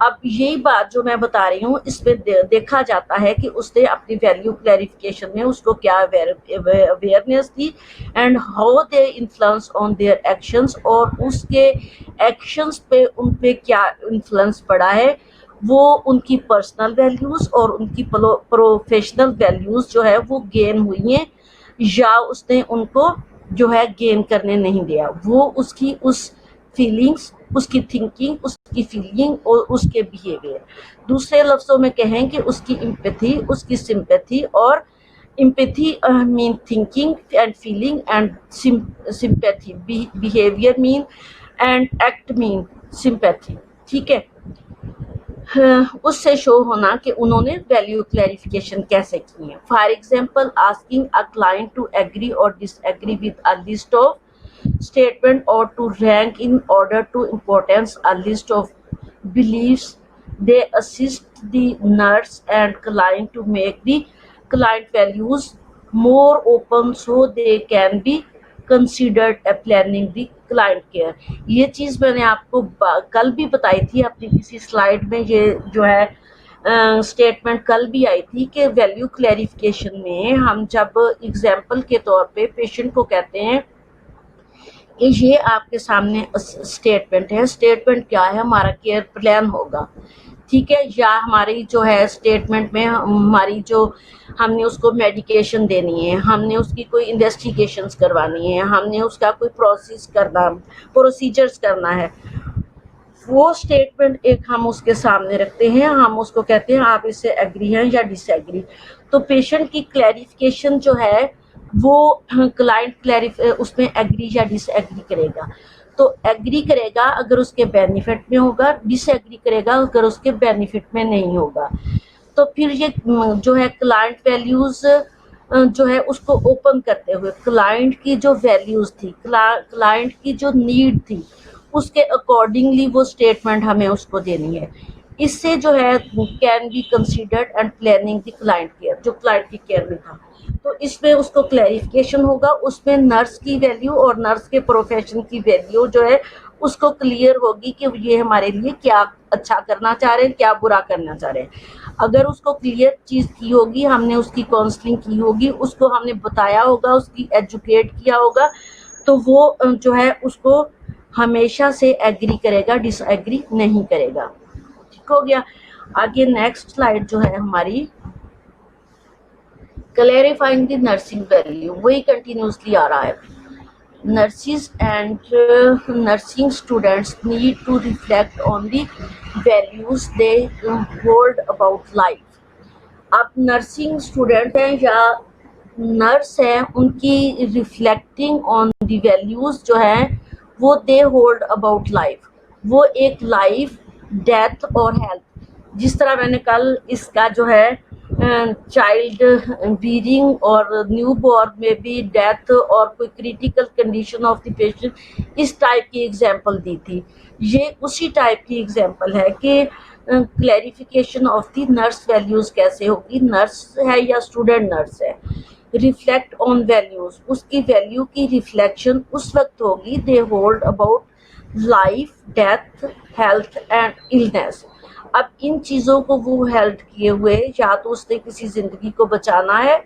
अब यही बात जो मैं बता रही हूँ इसमें देखा जाता है कि उसने अपनी वैल्यू क्लैरिफिकेशन में उसको क्या अवेयरनेस थी and how they influence on their actions, और उसके एक्शंस पे उन पे क्या इन्फ्लुएंस पड़ा है, वो उनकी पर्सनल वैल्यूज और उनकी प्रोफेशनल वैल्यूज जो है वो गेन हुई हैं या उसने उनको जो है गेन करने नहीं दिया। वो उसकी उस फीलिंग्स, उसकी थिंकिंग, उसकी फीलिंग और उसके बिहेवियर, दूसरे लफ्जों में कहें कि उसकी एम्पैथी, उसकी सिंपैथी, और empathy mean thinking and feeling and sympathy behaviour mean and act mean sympathy. ठीक है, उससे शो होना कि उन्होंने वैल्यू क्लैरिफिकेशन कैसे की है। For example asking a client to agree or disagree with a list of statement or to rank in order to importance a list of beliefs. They assist the nurse and client to make the client values more open so they can be considered a planning the client care। ये चीज़ मैंने आपको कल भी बताई थी अपनी किसी slide में। ये जो है स्टेटमेंट कल भी आई थी कि वैल्यू क्लैरिफिकेशन में हम जब एग्जाम्पल के तौर पे पेशेंट को कहते हैं ये आपके सामने स्टेटमेंट है, स्टेटमेंट क्या है, हमारा केयर प्लान होगा। ठीक है, या हमारी जो है स्टेटमेंट में हमारी जो हमने उसको मेडिकेशन देनी है, हमने उसकी कोई इन्वेस्टिगेशंस करवानी है, हमने उसका कोई प्रोसीजर्स करना है, वो स्टेटमेंट एक हम उसके सामने रखते हैं, हम उसको कहते हैं आप इससे एग्री हैं या डिसएग्री। तो पेशेंट की क्लैरिफिकेशन जो है वो क्लाइंट उसमें एग्री या डिसएग्री करेगा। तो एग्री करेगा अगर उसके बेनिफिट में होगा, डिसएग्री करेगा अगर उसके बेनिफिट में नहीं होगा। तो फिर ये जो है क्लाइंट वैल्यूज जो है उसको ओपन करते हुए क्लाइंट की जो वैल्यूज थी, क्लाइंट की जो नीड थी, उसके अकॉर्डिंगली वो स्टेटमेंट हमें उसको देनी है। इससे जो है can be considered and planning the client care, जो क्लाइंट की केयर में था। तो इसमें उसको क्लैरिफिकेशन होगा, उसमें नर्स की वैल्यू और नर्स के प्रोफेशन की वैल्यू जो है उसको क्लियर होगी कि ये हमारे लिए क्या अच्छा करना चाह रहे हैं, क्या बुरा करना चाह रहे हैं। अगर उसको क्लियर चीज़ की होगी, हमने उसकी काउंसलिंग की होगी, उसको हमने बताया होगा, उसकी एजुकेट किया होगा, तो वो जो है उसको हमेशा से एग्री करेगा, डिसएग्री नहीं करेगा। ठीक हो गया। आगे नेक्स्ट स्लाइड जो है हमारी क्लैरिफाइंग द नर्सिंग वैल्यू, वही कंटिन्यूसली आ रहा है। Nurses and nursing students need to reflect on the values they hold about life। अब नर्सिंग स्टूडेंट हैं या नर्स हैं, उनकी रिफ्लेक्टिंग ऑन द वैल्यूज जो हैं वो दे होल्ड अबाउट लाइफ। वो एक लाइफ, डेथ और हेल्थ, जिस तरह मैंने कल इसका जो है चाइल्ड ब्रीदिंग और न्यू बॉर्न में भी डेथ और कोई critical condition of the patient, इस टाइप की एग्जांपल दी थी। ये उसी टाइप की एग्जांपल है कि clarification of the nurse values कैसे होगी, नर्स है या स्टूडेंट नर्स है। रिफ्लेक्ट ऑन वैल्यूज, उसकी वैल्यू की रिफ्लेक्शन उस वक्त होगी they hold about life, death, health and illness. अब इन चीज़ों को वो हेल्ड किए हुए, या तो उसने किसी ज़िंदगी को बचाना है,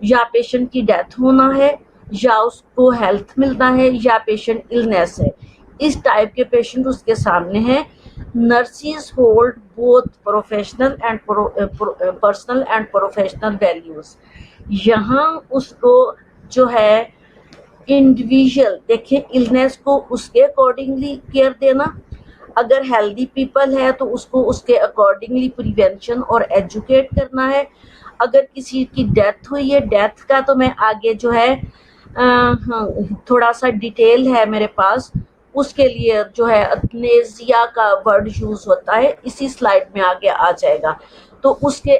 या पेशेंट की डेथ होना है, या उसको हेल्थ मिलना है, या पेशेंट इलनेस है। इस टाइप के पेशेंट उसके सामने हैं। Nurses hold both professional and personal and professional values. यहाँ उसको जो है इंडिविजुअल, देखिए इलनेस को उसके अकॉर्डिंगली केयर देना, अगर हेल्दी पीपल है तो उसको उसके अकॉर्डिंगली प्रिवेंशन और एजुकेट करना है। अगर किसी की डेथ हुई है, डेथ का तो मैं आगे जो है हाँ, थोड़ा सा डिटेल है मेरे पास, उसके लिए जो है अथनेजिया का वर्ड यूज होता है, इसी स्लाइड में आगे आ जाएगा, तो उसके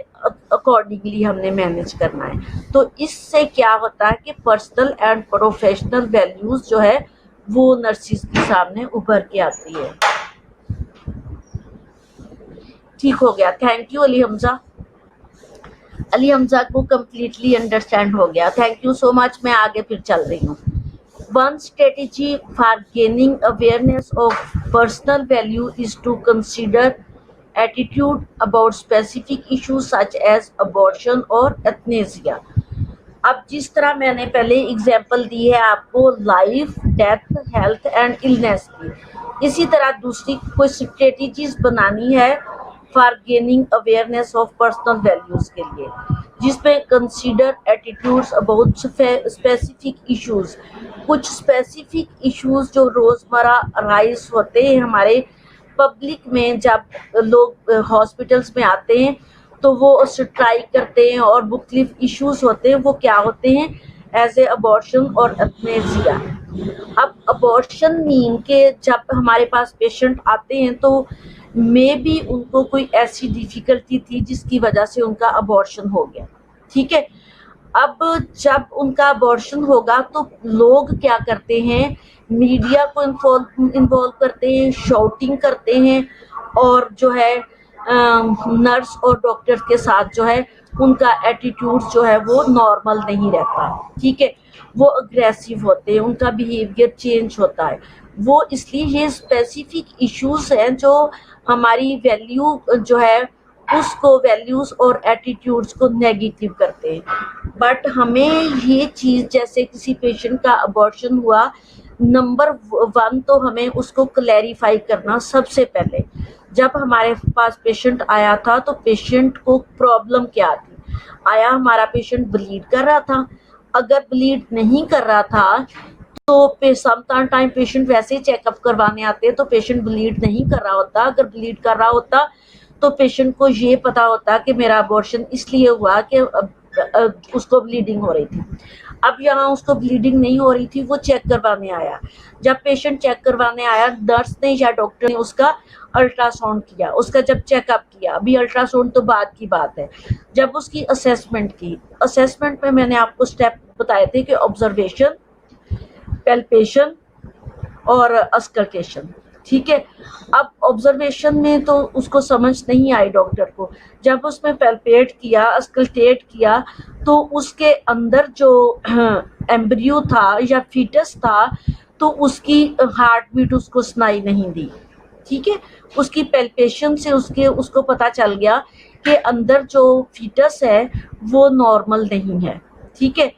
अकॉर्डिंगली हमने मैनेज करना है। तो इससे क्या होता है कि पर्सनल एंड प्रोफेशनल वैल्यूज जो है वो नर्सिस के सामने उभर के आती है। ठीक हो गया, थैंक यू अली हमजा। अली हमजा को कम्प्लीटली अंडरस्टैंड हो गया, थैंक यू सो मच। मैं आगे फिर चल रही हूँ। One strategy for gaining awareness of personal value is to consider attitude about specific issues such as abortion or euthanasia. अब जिस तरह मैंने पहले एग्जाम्पल दी है आपको life, death, health and illness की, इसी तरह दूसरी कोई स्ट्रेटजीज बनानी है for gaining awareness of personal values के लिए, जिसमें consider attitudes about specific issues, कुछ स्पेसिफिक इश्यूज जो रोजमर्रा राइज होते हैं हमारे पब्लिक में। जब लोग हॉस्पिटल्स में आते हैं तो वो स्ट्राइक करते हैं और मुख्तलिफ इश्यूज होते हैं, वो क्या होते हैं एज ए अबॉर्शन और एथनेसिया। अब अबॉर्शन मीन के जब हमारे पास पेशेंट आते हैं तो मे बी उनको कोई ऐसी डिफ़िकल्टी थी जिसकी वजह से उनका अबॉर्शन हो गया, ठीक है। अब जब उनका अबॉर्शन होगा तो लोग क्या करते हैं, मीडिया को इन्वॉल्व करते हैं, शाउटिंग करते हैं, और जो है नर्स और डॉक्टर के साथ जो है उनका एटीट्यूड जो है वो नॉर्मल नहीं रहता, ठीक है। वो अग्रेसिव होते हैं, उनका बिहेवियर चेंज होता है। वो इसलिए ये स्पेसिफिक इश्यूज हैं जो हमारी वैल्यू जो है उसको, वैल्यूज और एटीट्यूड्स को नेगेटिव करते हैं। बट हमें ये चीज़, जैसे किसी पेशेंट का अबॉर्शन हुआ, नंबर 1 तो हमें उसको क्लैरिफाई करना सबसे पहले। जब हमारे पास पेशेंट आया था तो पेशेंट को प्रॉब्लम क्या थी, आया हमारा पेशेंट ब्लीड कर रहा था। अगर ब्लीड नहीं कर रहा था तो सम टाइम पेशेंट वैसे ही चेकअप करवाने आते हैं तो पेशेंट ब्लीड नहीं कर रहा होता। अगर ब्लीड कर रहा होता तो पेशेंट को ये पता होता कि मेरा अबॉर्शन इसलिए हुआ कि उसको ब्लीडिंग हो रही थी। अब यहाँ उसको ब्लीडिंग नहीं हो रही थी, वो चेक करवाने आया। जब पेशेंट चेक करवाने आया, नर्स ने या डॉक्टर ने उसका अल्ट्रासाउंड किया, उसका जब चेकअप किया, अभी अल्ट्रासाउंड तो बाद की बात है, जब उसकी असेसमेंट की, असेसमेंट में मैंने आपको स्टेप बताए थे कि ऑब्जर्वेशन, पैल्पेशन और अस्कल्टेशन, ठीक है। अब ऑब्जर्वेशन में तो उसको समझ नहीं आई डॉक्टर को, जब उसने पैल्पेट किया, अस्कल्टेट किया, तो उसके अंदर जो एम्ब्रियो था या फीटस था तो उसकी हार्ट बीट उसको सुनाई नहीं दी, ठीक है। उसकी पैल्पेशन से उसको पता चल गया कि अंदर जो फीटस है वो नॉर्मल नहीं है, ठीक है।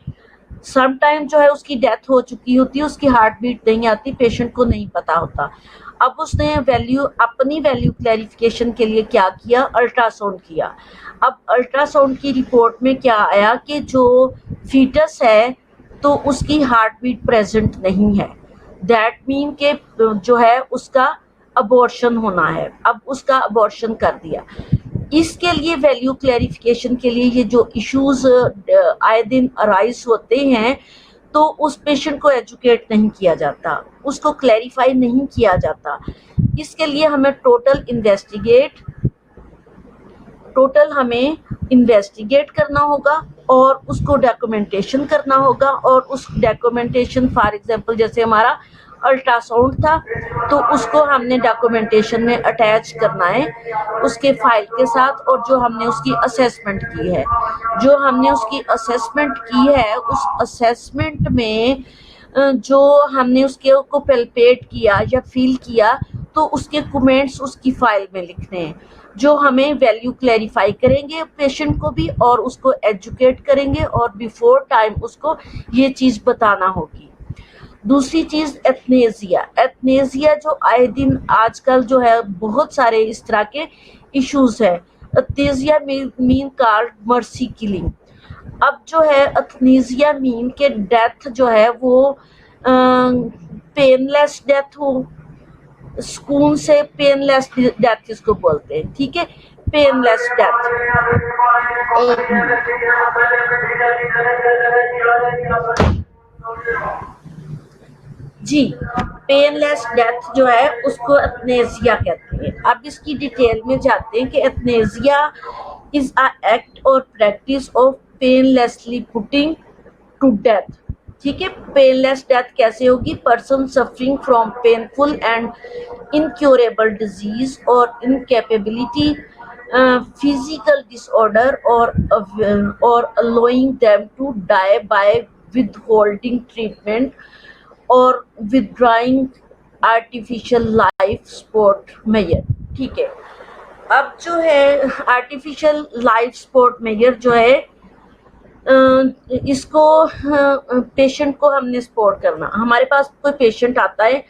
सम टाइम जो है उसकी डेथ हो चुकी होती है, उसकी हार्ट बीट नहीं आती, पेशेंट को नहीं पता होता। अब उसने अपनी वैल्यू क्लैरिफिकेशन के लिए क्या किया, अल्ट्रासाउंड किया। अब अल्ट्रासाउंड की रिपोर्ट में क्या आया कि जो फीटस है तो उसकी हार्ट बीट प्रेजेंट नहीं है। दैट मीन के जो है उसका अबॉर्शन होना है। अब उसका अबॉर्शन कर दिया। इसके लिए वैल्यू क्लैरिफिकेशन के लिए ये जो इश्यूज आए दिन अराइज होते हैं तो उस पेशेंट को एजुकेट नहीं किया जाता, उसको क्लैरिफाई नहीं किया जाता। इसके लिए हमें हमें इन्वेस्टिगेट करना होगा और उसको डॉक्यूमेंटेशन करना होगा। और उस डॉक्यूमेंटेशन, फॉर एग्जांपल जैसे हमारा अल्ट्रासाउंड था तो उसको हमने डॉक्यूमेंटेशन में अटैच करना है उसके फाइल के साथ। और जो हमने उसकी असेसमेंट की है, उस असेसमेंट में जो हमने उसको पैल्पेट किया या फील किया तो उसके कमेंट्स उसकी फाइल में लिखने हैं, जो हमें वैल्यू क्लैरिफाई करेंगे पेशेंट को भी और उसको एजुकेट करेंगे और बिफोर टाइम उसको ये चीज़ बताना होगी। दूसरी चीज़ एथनेसिया जो आए दिन आजकल जो है बहुत सारे इस तरह के इश्यूज है। एथनेसिया मीन कार्ड मर्सी किलिंग। अब जो है एथनेसिया मीन के डेथ जो है वो पेनलेस डेथ हो, सुकून से पेनलेस डेथ इसको बोलते हैं, ठीक है, पेनलेस डेथ। एक मिनट, जी, पेनलेस डेथ जो है उसको एथनेसिया कहते हैं। अब इसकी डिटेल में जाते हैं कि euthanasia is a act or practice of painlessly putting to death, ठीक है। पेनलेस डेथ कैसे होगी? Person suffering from painful and incurable disease or incapability, physical disorder or allowing them to die by withholding treatment और withdrawing artificial life support measure, ठीक है। अब जो है आर्टिफिशियल लाइफ सपोर्ट मेजर जो है इसको पेशेंट को हमने सपोर्ट करना। हमारे पास कोई पेशेंट आता है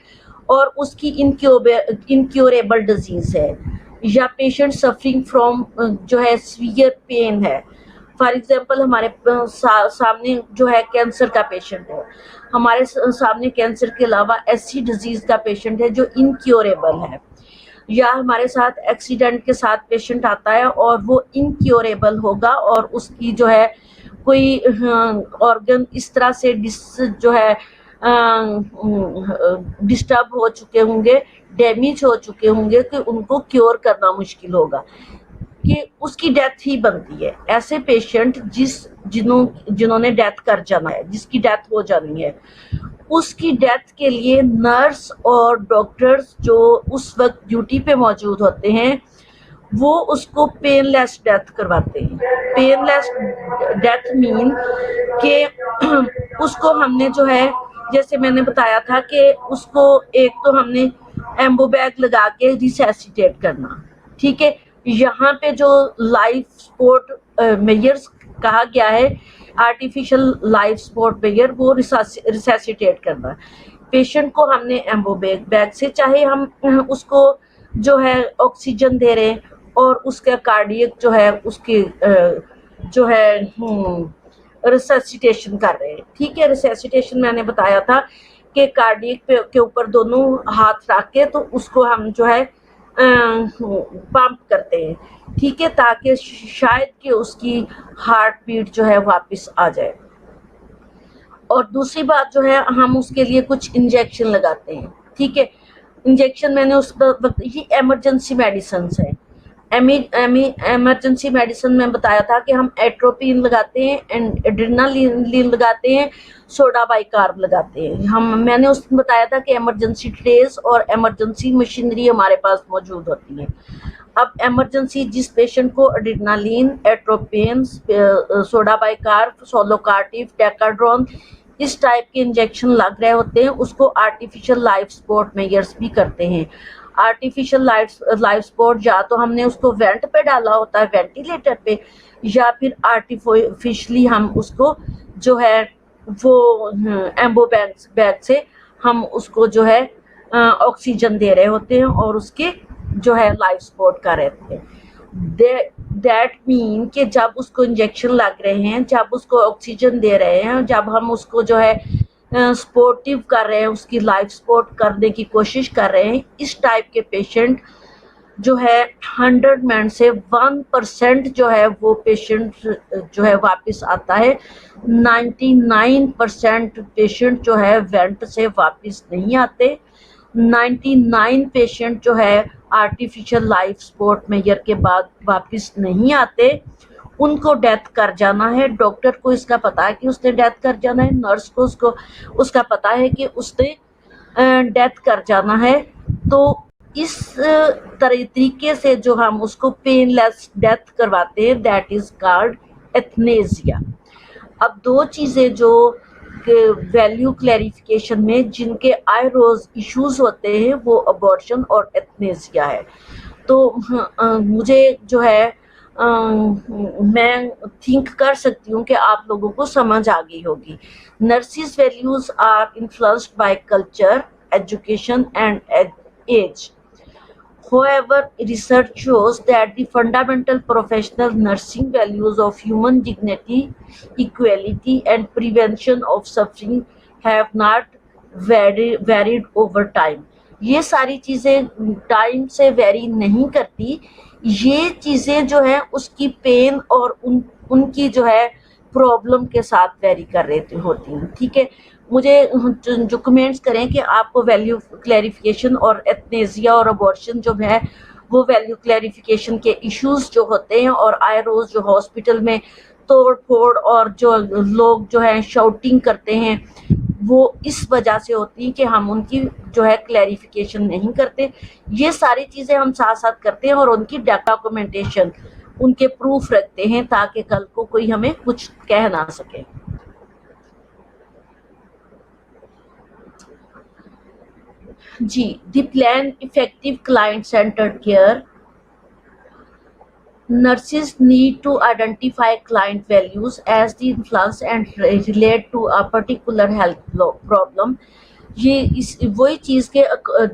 और उसकी इनक्योरेबल डिजीज है या पेशेंट सफरिंग फ्रॉम जो है सीवियर पेन है। फॉर एग्जांपल हमारे सामने जो है कैंसर का पेशेंट है, हमारे सामने कैंसर के अलावा ऐसी डिजीज का पेशेंट है जो इनक्योरेबल है, या हमारे साथ एक्सीडेंट के साथ पेशेंट आता है और वो इनक्योरेबल होगा और उसकी जो है कोई ऑर्गन इस तरह से जो है डिस्टर्ब हो चुके होंगे, डैमेज हो चुके होंगे कि उनको क्योर करना मुश्किल होगा, कि उसकी डेथ ही बनती है। ऐसे पेशेंट जिन्होंने डेथ कर जाना है, जिसकी डेथ हो जानी है, उसकी डेथ के लिए नर्स और डॉक्टर्स जो उस वक्त ड्यूटी पे मौजूद होते हैं वो उसको पेनलेस डेथ करवाते हैं। पेनलेस डेथ मीन कि उसको हमने जो है, जैसे मैंने बताया था कि उसको एक तो हमने एम्बो बैग लगा के रिसेसिटेट करना, ठीक है। यहाँ पे जो लाइफ सपोर्ट मेजर्स कहा गया है, आर्टिफिशियल लाइफ सपोर्ट मेजर, वो रिसेसिटेट करना। पेशेंट को हमने एम्बो बैग से, चाहे हम उसको जो है ऑक्सीजन दे रहे हैं और उसका कार्डियक जो है उसकी जो है रिसेसिटेशन कर रहे हैं, ठीक है। रिसेसिटेशन मैंने बताया था कि कार्डियक के ऊपर दोनों हाथ रख के तो उसको हम जो है पंप करते हैं, ठीक है, ताकि शायद कि उसकी हार्ट बीट जो है वापस आ जाए। और दूसरी बात जो है, हम उसके लिए कुछ इंजेक्शन लगाते हैं, ठीक है। इंजेक्शन मैंने उस वक्त, ये एमरजेंसी मेडिसिन है। एमरजेंसी मेडिसिन में बताया था कि हम एट्रोपिन लगाते हैं, एड्रेनालिन लगाते हैं, सोडा बाइकार्ब लगाते हैं। मैंने उसमें बताया था कि एमरजेंसी ट्रेस और एमरजेंसी मशीनरी हमारे पास मौजूद होती है। अब एमरजेंसी जिस पेशेंट को एड्रेनालिन, एट्रोपिन, सोडा बाइकार्ब, सोलोकार्टिव, डेकाड्रोन इस टाइप के इंजेक्शन लग रहे होते हैं, उसको आर्टिफिशियल लाइफ सपोर्ट मेजर्स भी करते हैं। आर्टिफिशियल लाइफ सपोर्ट या तो हमने उसको वेंट पे डाला होता है, वेंटिलेटर पे, या फिर आर्टिफिशियली हम उसको जो है वो एम्बो बैग से हम उसको जो है ऑक्सीजन दे रहे होते हैं और उसके जो है लाइफ सपोर्ट कर रहे थे। दैट मीन कि जब उसको इंजेक्शन लग रहे हैं, जब उसको ऑक्सीजन दे रहे हैं, जब हम उसको जो है सपोर्टिव कर रहे हैं, उसकी लाइफ सपोर्ट करने की कोशिश कर रहे हैं, इस टाइप के पेशेंट जो है 100 में से 1% जो है वो पेशेंट जो है वापस आता है। 99% पेशेंट जो है वेंट से वापस नहीं आते। 99 पेशेंट जो है आर्टिफिशियल लाइफ सपोर्ट मेजर के बाद वापस नहीं आते। उनको डेथ कर जाना है, डॉक्टर को इसका पता है कि उसने डेथ कर जाना है, नर्स को उसका पता है कि उसने डेथ कर जाना है। तो इस तरीके से जो हम उसको पेनलेस डेथ करवाते हैं, दैट इज कॉल्ड एथनेसिया। अब दो चीज़ें जो वैल्यू क्लैरिफिकेशन में जिनके आए रोज इश्यूज होते हैं वो अबॉर्शन और एथनेसिया है। तो मुझे जो है मैं थिंक कर सकती हूँ कि आप लोगों को समझ आ गई होगी। Nurses values are influenced by culture, education and age. However, research shows that the fundamental professional nursing values of human dignity, equality, and prevention of suffering have not varied over time. ये सारी चीज़ें time से very नहीं करती। ये चीज़ें जो है उसकी पेन और उनकी जो है प्रॉब्लम के साथ वेरी कर रही होती हैं। ठीक है, मुझे जो कमेंट्स करें कि आपको वैल्यू क्लैरिफिकेशन और एथनेसिया और अबॉर्शन जो है वो वैल्यू क्लैरिफिकेशन के इश्यूज जो होते हैं और आए रोज जो हॉस्पिटल में तोड़ फोड़ और जो लोग जो है शाउटिंग करते हैं वो इस वजह से होती है कि हम उनकी जो है क्लैरिफिकेशन नहीं करते। ये सारी चीज़ें हम साथ साथ करते हैं और उनकी डॉक्यूमेंटेशन उनके प्रूफ रखते हैं ताकि कल को कोई हमें कुछ कह ना सके। जी, the plan effective client centered care. Nurses need to identify client values as the influence and relate to a particular health problem. ये इस वही चीज़ के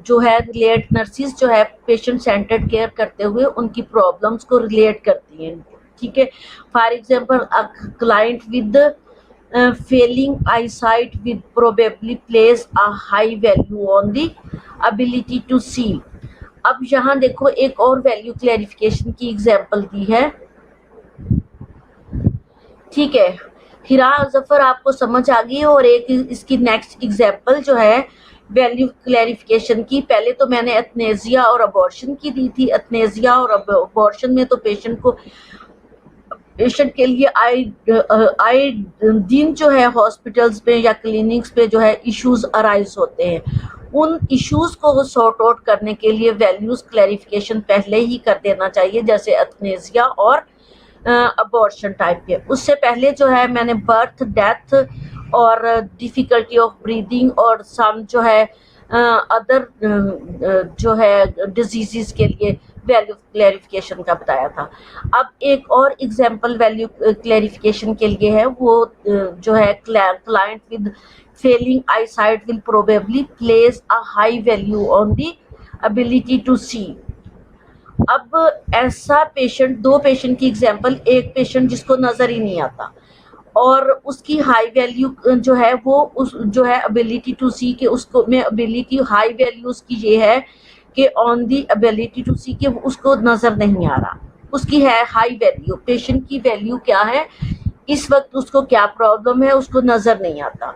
जो है रिलेट नर्सिस जो है पेशेंट सेंटर्ड केयर करते हुए उनकी प्रॉब्लम्स को रिलेट करती हैं। ठीक है, for example a client with failing eyesight will probably place a high value on the ability to see। अब यहाँ देखो एक और वैल्यू क्लैरिफिकेशन की एग्जांपल दी है। ठीक है, हिरा जफर आपको समझ आ गई। और एक इसकी नेक्स्ट एग्जांपल जो है वैल्यू क्लैरिफिकेशन की, पहले तो मैंने एथनेसिया और अबॉर्शन की दी थी। एथनेसिया और अबॉर्शन में तो पेशेंट के लिए आए दिन जो है हॉस्पिटल्स पे या क्लिनिक्स पे जो है इश्यूज अराइज होते हैं। उन इश्यूज को सॉर्ट आउट करने के लिए वैल्यूज क्लैरिफिकेशन पहले ही कर देना चाहिए, जैसे एथनेसिया और अबॉर्शन टाइप के। उससे पहले जो है मैंने बर्थ, डेथ और डिफिकल्टी ऑफ ब्रीदिंग और सम जो है अदर जो है डिजीजेस के लिए वैल्यू क्लैरिफिकेशन का बताया था। अब एक और एग्जांपल वैल्यू क्लैरिफिकेशन के लिए है, वो जो है client with failing eyesight will probably place a high value on the ability to see. अब ऐसा पेशेंट, दो पेशेंट की एग्जांपल, एक पेशेंट जिसको नजर ही नहीं आता और उसकी हाई वैल्यू जो है वो उस जो है एबिलिटी टू सी के उसको में एबिलिटी हाई वैल्यू उसकी ये है कि ऑन दी एबिलिटी टू सी के उसको नजर नहीं आ रहा। उसकी है हाई वैल्यू, पेशेंट की वैल्यू क्या है इस वक्त, उसको क्या प्रॉब्लम है, उसको नजर नहीं आता।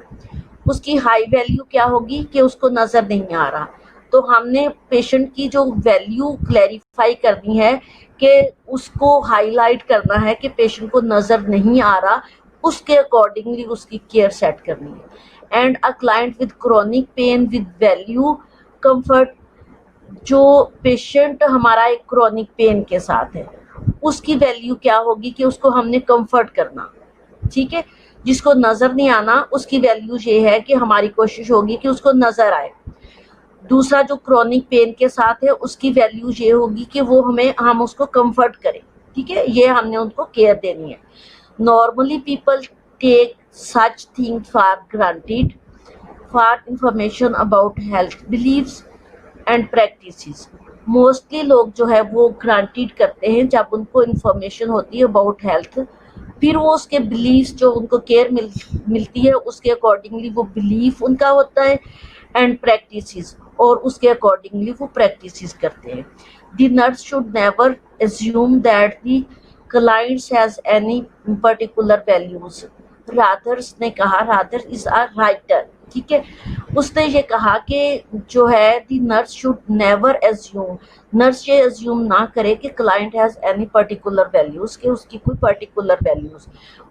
उसकी हाई वैल्यू क्या होगी कि उसको नजर नहीं आ रहा। तो हमने पेशेंट की जो वैल्यू क्लैरिफाई करनी है कि उसको हाईलाइट करना है कि पेशेंट को नजर नहीं आ रहा, उसके अकॉर्डिंगली उसकी केयर सेट करनी है। And a client with chronic pain with value comfort, जो पेशेंट हमारा एक क्रॉनिक पेन के साथ है उसकी वैल्यू क्या होगी कि उसको हमने कंफर्ट करना। ठीक है, जिसको नजर नहीं आना उसकी वैल्यू ये है कि हमारी कोशिश होगी कि उसको नजर आए। दूसरा जो क्रॉनिक पेन के साथ है उसकी वैल्यू ये होगी कि वो हम उसको कंफर्ट करें। ठीक है, ये हमने उनको केयर देनी है। Normally people take such thing for granted for information about health beliefs and practices. Mostly लोग जो है वो ग्रांटेड करते हैं जब उनको इंफॉर्मेशन होती है अबाउट हेल्थ, फिर वो उसके बिलीव्स जो उनको केयर मिलती है उसके अकॉर्डिंगली वो बिलीफ उनका होता है एंड प्रैक्टिसेस, और उसके अकॉर्डिंगली वो प्रैक्टिसेस करते हैं। The nurse should never assume that the clients has any particular values। रादर्स ने कहा, रादर इज अ राइटर। ठीक है, उसने ये कहा कि जो है the nurse should never assume, nurse ये एज्यूम ना करे कि client has any particular values, कि उसकी कोई पर्टिकुलर वैल्यूज,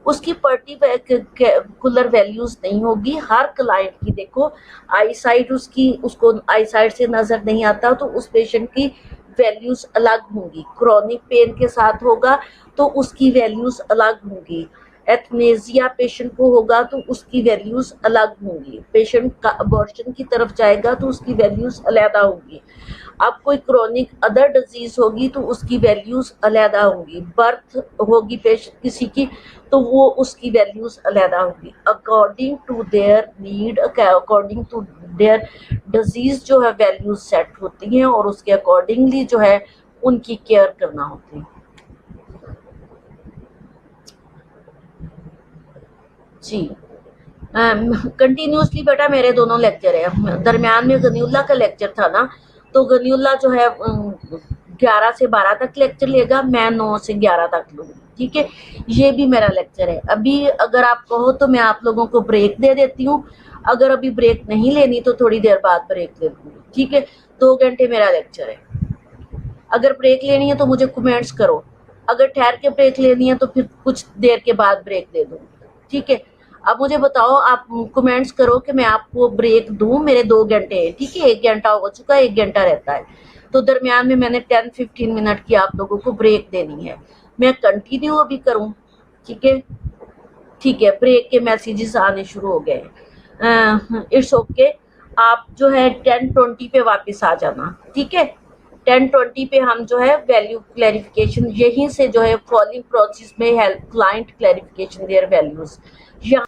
उसकी पर्टिकुलर वैल्यूज नहीं होगी हर क्लाइंट की। देखो आई साइड उसकी, उसको आई साइड से नजर नहीं आता तो उस पेशेंट की वैल्यूज अलग होंगी। क्रॉनिक पेन के साथ होगा तो उसकी वैल्यूज अलग होंगी। एथनेसिया पेशेंट को होगा तो उसकी वैल्यूज अलग होंगी। पेशेंट का अबॉर्शन की तरफ जाएगा तो उसकी वैल्यूज अलहदा होंगी। अब कोई क्रॉनिक अदर डिजीज होगी तो उसकी वैल्यूज अलहदा होंगी। बर्थ होगी पेशेंट किसी की तो वो उसकी वैल्यूज अलहदा होंगी according to their need, according to their disease जो है वैल्यूज सेट होती हैं और उसके अकॉर्डिंगली जो है उनकी केयर करना होती है। जी, कंटिन्यूसली बेटा मेरे दोनों लेक्चर है, दरमियान में गनीउल्ला का लेक्चर था ना, तो गनीउल्ला जो है 11 से 12 तक लेक्चर लेगा, मैं 9 से 11 तक लूँगी, ठीक है। ये भी मेरा लेक्चर है। अभी अगर आप कहो तो मैं आप लोगों को ब्रेक दे देती हूँ, अगर अभी ब्रेक नहीं लेनी तो थोड़ी देर बाद ब्रेक ले लूँगी, ठीक है। 2 घंटे मेरा लेक्चर है। अगर ब्रेक लेनी है तो मुझे कमेंट्स करो, अगर ठहर के ब्रेक लेनी है तो फिर कुछ देर के बाद ब्रेक दे दूंगी, ठीक है। अब मुझे बताओ, आप कमेंट्स करो कि मैं आपको ब्रेक दूं, मेरे 2 घंटे हैं, ठीक है, 1 घंटा हो चुका है, 1 घंटा रहता है, तो दरमियान में मैंने 10-15 मिनट की आप लोगों को ब्रेक देनी है। मैं कंटिन्यू अभी करूं, ठीक है। ठीक है, ब्रेक के मैसेजेस आने शुरू हो गए। इट्स ओके, आप जो है 10:20 पे वापस आ जाना, ठीक है। 10:20 पे हम जो है वैल्यू क्लैरिफिकेशन यहीं से जो है फॉलोइंग प्रोसेस में help client clarification there values, यहाँ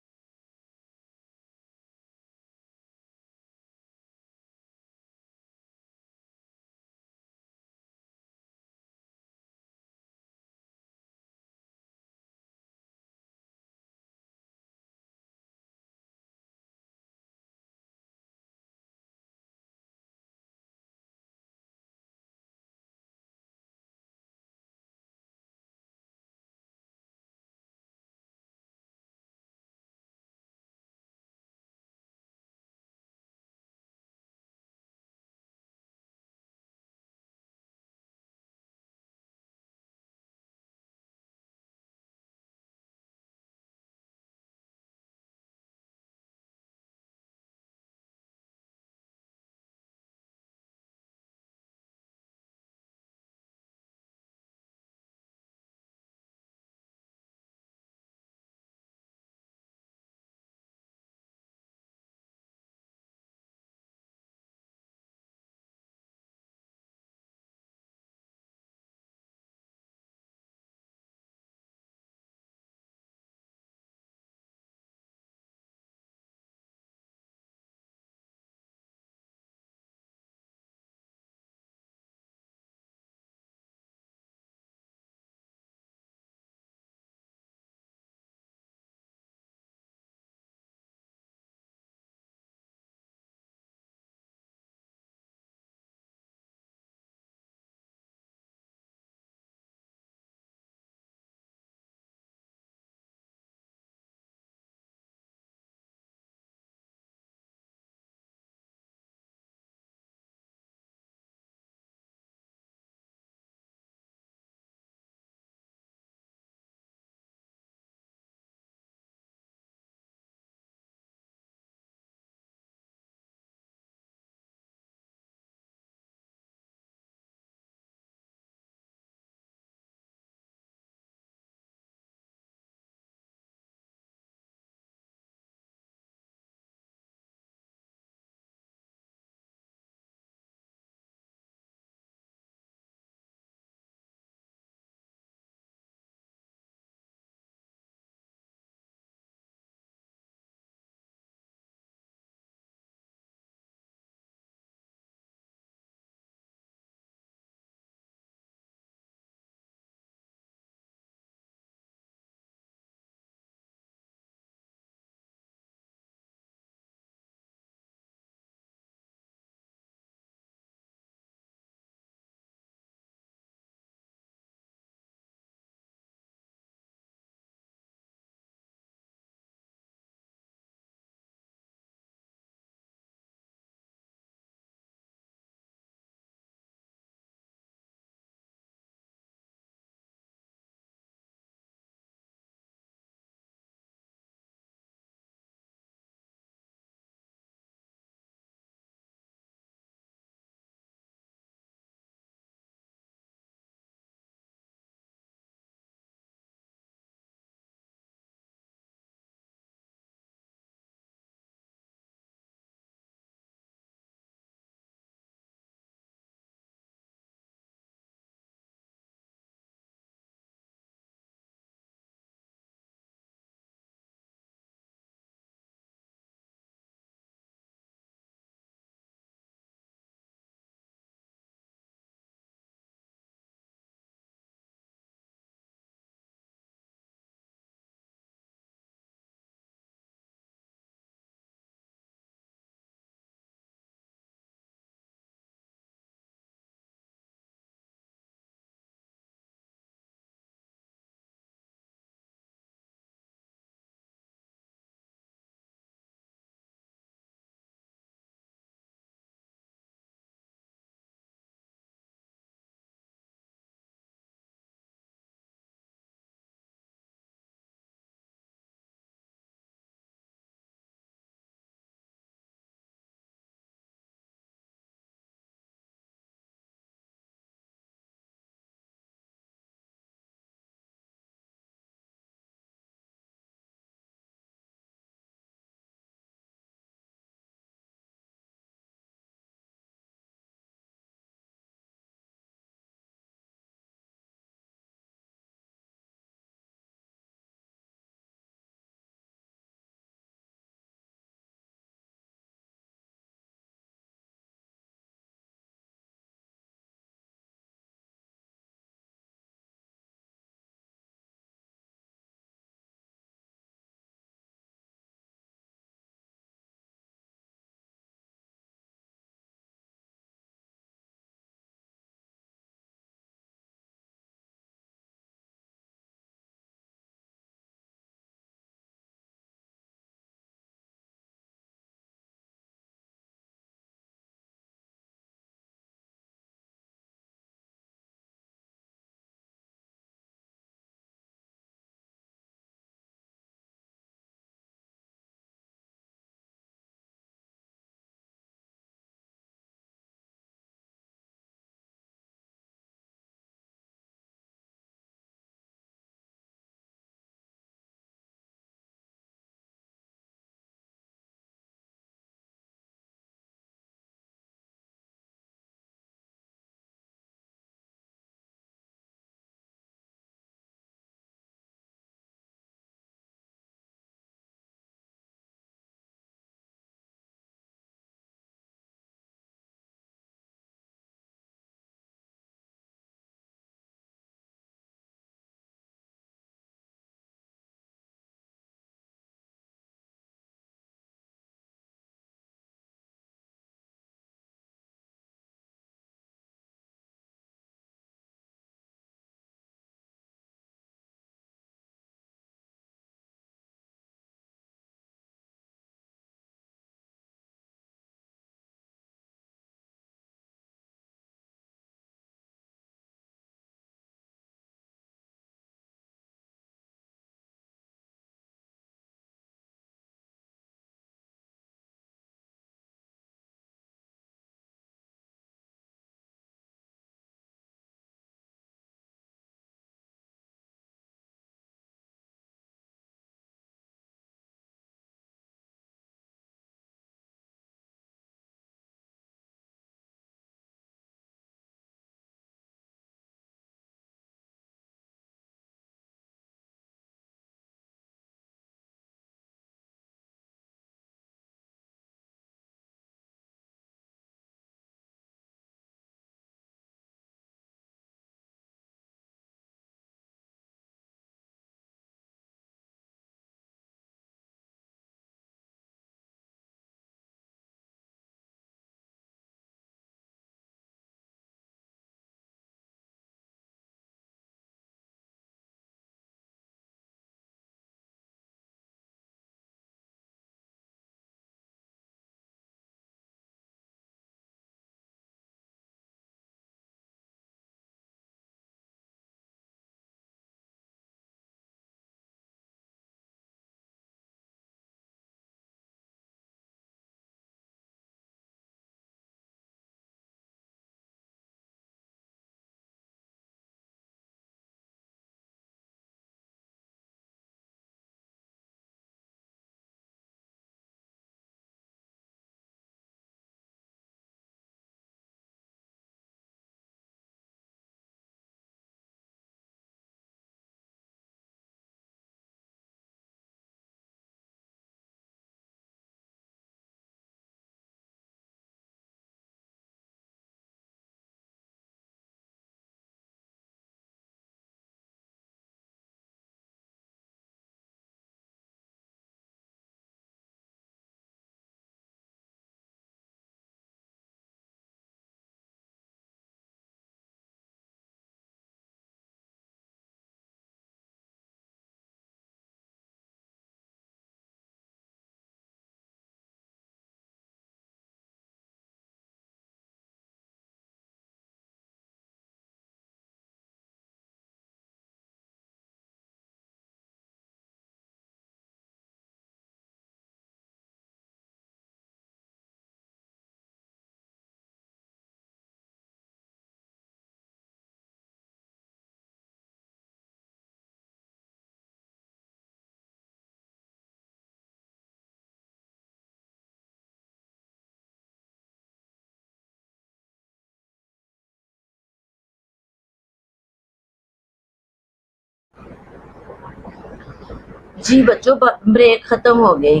जी बच्चों, ब्रेक खत्म हो गई,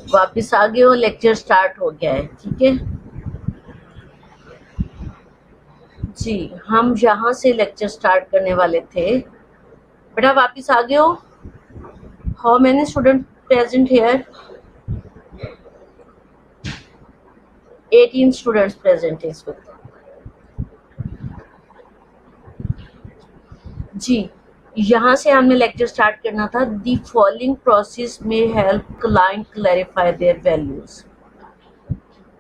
वापस आ गए हो, लेक्चर स्टार्ट हो गया है। ठीक है जी, हम यहाँ से लेक्चर स्टार्ट करने वाले थे। बेटा वापस आ गए हो? How many student present here? 18 students present है इस वक्त। जी, यहाँ से हमने लेक्चर स्टार्ट करना था। दी फॉलोइंग प्रोसेस में help client clarify there values.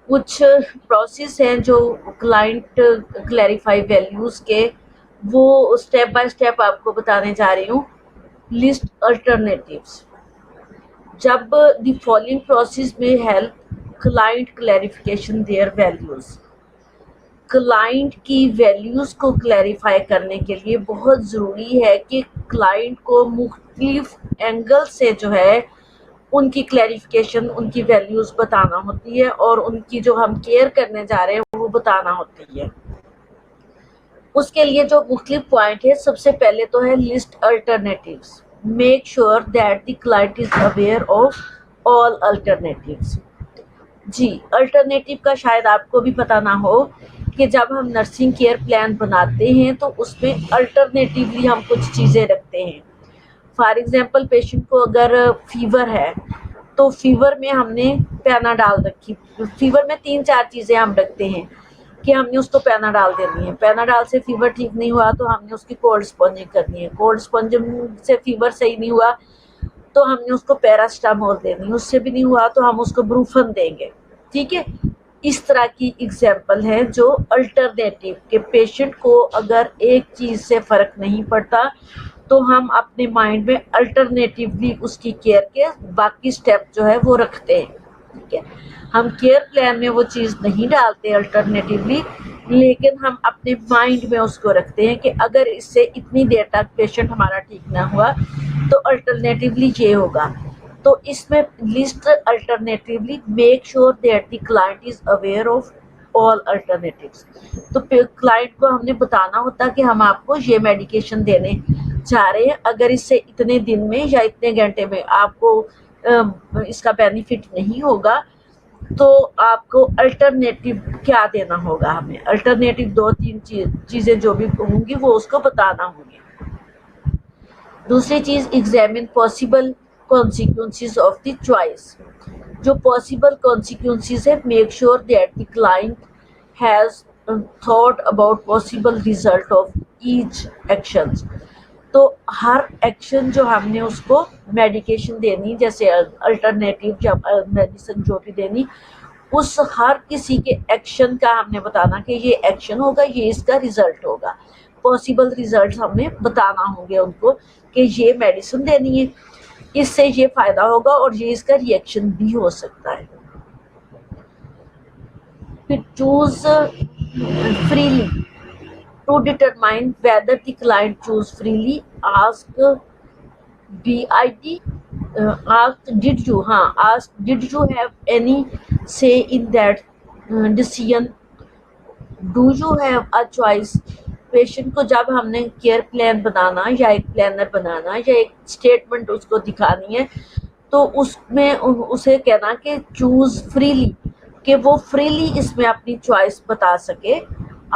कुछ प्रोसेस हैं जो क्लाइंट क्लैरिफाई वैल्यूज के, वो स्टेप बाय स्टेप आपको बताने जा रही हूँ। List alternatives. जब द फॉलोइंग प्रोसेस में help client clarification there values, client की वैल्यूज को क्लैरिफाई करने के लिए बहुत ज़रूरी है कि क्लाइंट को मुख्तलिफ एंगल से जो है उनकी क्लैरिफिकेशन, उनकी वैल्यूज बताना होती है, और उनकी जो हम केयर करने जा रहे हैं वो बताना होती है। उसके लिए जो मुख्तलिफ पॉइंट है, सबसे पहले तो है list alternatives. Make sure that the client is aware of all alternatives. जी, अल्टरनेटिव का शायद आपको भी पता ना हो कि जब हम नर्सिंग केयर प्लान बनाते हैं तो उसमें अल्टरनेटिवली हम कुछ चीज़ें रखते हैं। फॉर एग्जांपल, पेशेंट को अगर फीवर है तो फीवर में हमने पैनाडाल रखी। फीवर में 3-4 चीज़ें हम रखते हैं कि हमने उसको पैनाडाल देनी है। पैनाडाल से फीवर ठीक नहीं हुआ तो हमने उसकी कोल्ड स्पॉन्जिंग करनी है। कोल्ड स्पॉन्जिंग से फीवर सही नहीं हुआ तो हमने उसको पैरास्टामोल देनी है। उससे भी नहीं हुआ तो हम उसको ब्रूफन देंगे। ठीक है, इस तरह की एग्जाम्पल है जो अल्टरनेटिव के पेशेंट को अगर एक चीज़ से फ़र्क नहीं पड़ता तो हम अपने माइंड में अल्टरनेटिवली उसकी केयर के बाकी स्टेप जो है वो रखते हैं। ठीक है, हम केयर प्लान में वो चीज़ नहीं डालते अल्टरनेटिवली, लेकिन हम अपने माइंड में उसको रखते हैं कि अगर इससे इतनी देर तक पेशेंट हमारा ठीक ना हुआ तो अल्टरनेटिवली ये होगा। तो इसमें list alternatively make sure that the client is aware of all alternatives. तो क्लाइंट को हमने बताना होता कि हम आपको ये मेडिकेशन देने जा रहे हैं, अगर इससे इतने दिन में या इतने घंटे में आपको इसका बेनिफिट नहीं होगा तो आपको अल्टरनेटिव क्या देना होगा। हमें अल्टरनेटिव 2-3 चीज़ें जो भी होंगी वो उसको बताना होंगी। दूसरी चीज़, examine possible consequences of the choice. जो पॉसिबल कॉन्सिक्वेंसेस है, make sure that the client has thought about possible result of each actions. तो हर एक्शन जो हमने उसको मेडिकेशन देनी, जैसे अल्टरनेटिव या मेडिसिन जो भी देनी, उस हर किसी के एक्शन का हमने बताना कि ये एक्शन होगा, ये इसका रिजल्ट होगा। पॉसिबल रिजल्ट हमने बताना होंगे उनको कि ये मेडिसिन देनी है, इससे ये फ़ायदा होगा और ये इसका रिएक्शन भी हो सकता है। फिर choose freely to determine whether the client choose freely, ask did you have any say in that decision? Do you have a choice? Patient को जब हमने केयर प्लान बनाना या एक प्लानर बनाना या एक स्टेटमेंट उसको दिखानी है तो उसमें उसे कहना कि चूज फ्रीली, कि वो फ्रीली इसमें अपनी चॉइस बता सके।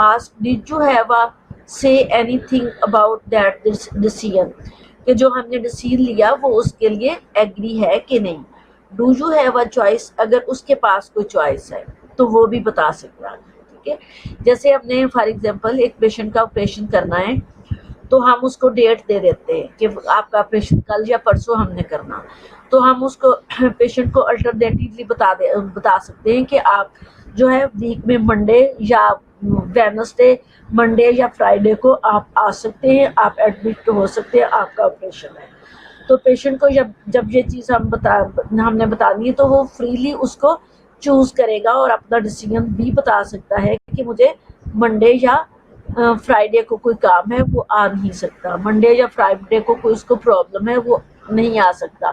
Ask did you have a say anything about that decision, कि जो हमने डिसीजन लिया वो उसके लिए एग्री है कि नहीं। Do you have a choice, अगर उसके पास कोई चॉइस है तो वो भी बता सकता है। ठीक है, जैसे हमने फॉर एग्जांपल एक पेशेंट का ऑपरेशन करना है तो हम उसको डेट दे देते हैं कि आपका ऑपरेशन कल या परसों हमने करना, तो हम उसको पेशेंट को अल्टरनेटिवली बता सकते हैं कि आप जो है वीक में मंडे या वेडनेसडे, मंडे या फ्राइडे को आप आ सकते हैं, आप एडमिट हो सकते हैं, आपका ऑपरेशन है। तो पेशेंट को जब ये चीज़ हमने बतानी है तो वो फ्रीली उसको चूज़ करेगा और अपना डिसीजन भी बता सकता है कि मुझे मंडे या फ्राइडे को कोई काम है वो आ नहीं सकता, मंडे या फ्राइडे को कोई उसको प्रॉब्लम है वो नहीं आ सकता।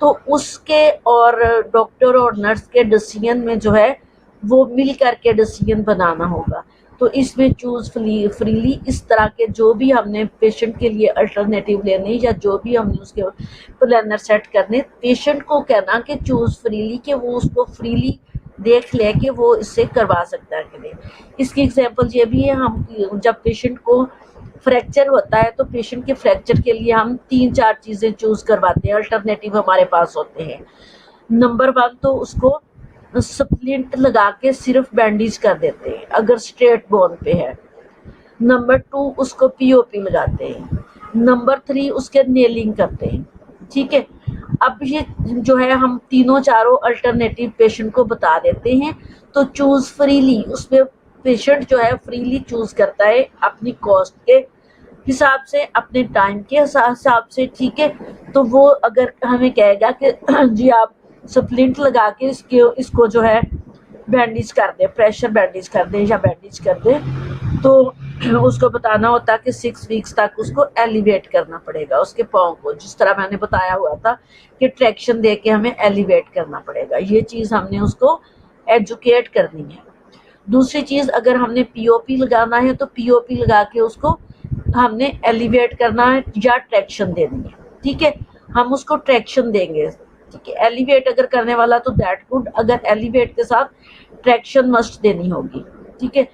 तो उसके और डॉक्टर और नर्स के डिसीजन में जो है वो मिल करके डिसीजन बनाना होगा। तो इसमें चूज फ्रीली इस तरह के जो भी हमने पेशेंट के लिए अल्टरनेटिव लेने या जो भी हमने उसके प्लानर सेट करने, पेशेंट को कहना कि चूज फ्रीली, कि वो उसको फ्रीली देख ले कि वो इससे करवा सकता है कि नहीं। इसकी एग्जांपल ये भी है, हम जब पेशेंट को फ्रैक्चर होता है तो पेशेंट के फ्रैक्चर के लिए हम 3-4 चीज़ें चूज करवाते हैं, अल्टरनेटिव हमारे पास होते हैं। नंबर 1 तो उसको स्प्लिंट लगा के सिर्फ बैंडेज कर देते हैं अगर स्ट्रेट बोन पे है। नंबर 2 उसको पीओपी लगाते हैं। नंबर 3 उसके नेलिंग करते हैं। ठीक है, अब ये जो है हम तीनों चारों अल्टरनेटिव पेशेंट को बता देते हैं, तो चूज फ्रीली उसमें पेशेंट जो है फ्रीली चूज करता है अपनी कॉस्ट के हिसाब से, अपने टाइम के हिसाब से। ठीक है, तो वो अगर हमें कहेगा कि जी आप स्प्लिंट लगा के इसको जो है बैंडेज कर दे, प्रेशर बैंडेज कर दे या बैंडेज कर दे, तो उसको बताना होता है कि 6 वीक्स तक उसको एलिवेट करना पड़ेगा उसके पाँव को, जिस तरह मैंने बताया हुआ था कि ट्रैक्शन दे के हमें एलिवेट करना पड़ेगा। ये चीज़ हमने उसको एजुकेट करनी है। दूसरी चीज़, अगर हमने पीओपी लगाना है तो पीओपी लगा के उसको हमने एलिवेट करना है या ट्रैक्शन देनी है। ठीक है, हम उसको ट्रैक्शन देंगे। ठीक है, एलिवेट अगर करने वाला तो दैट गुड, अगर एलिवेट के साथ ट्रैक्शन मस्ट देनी होगी। ठीक है,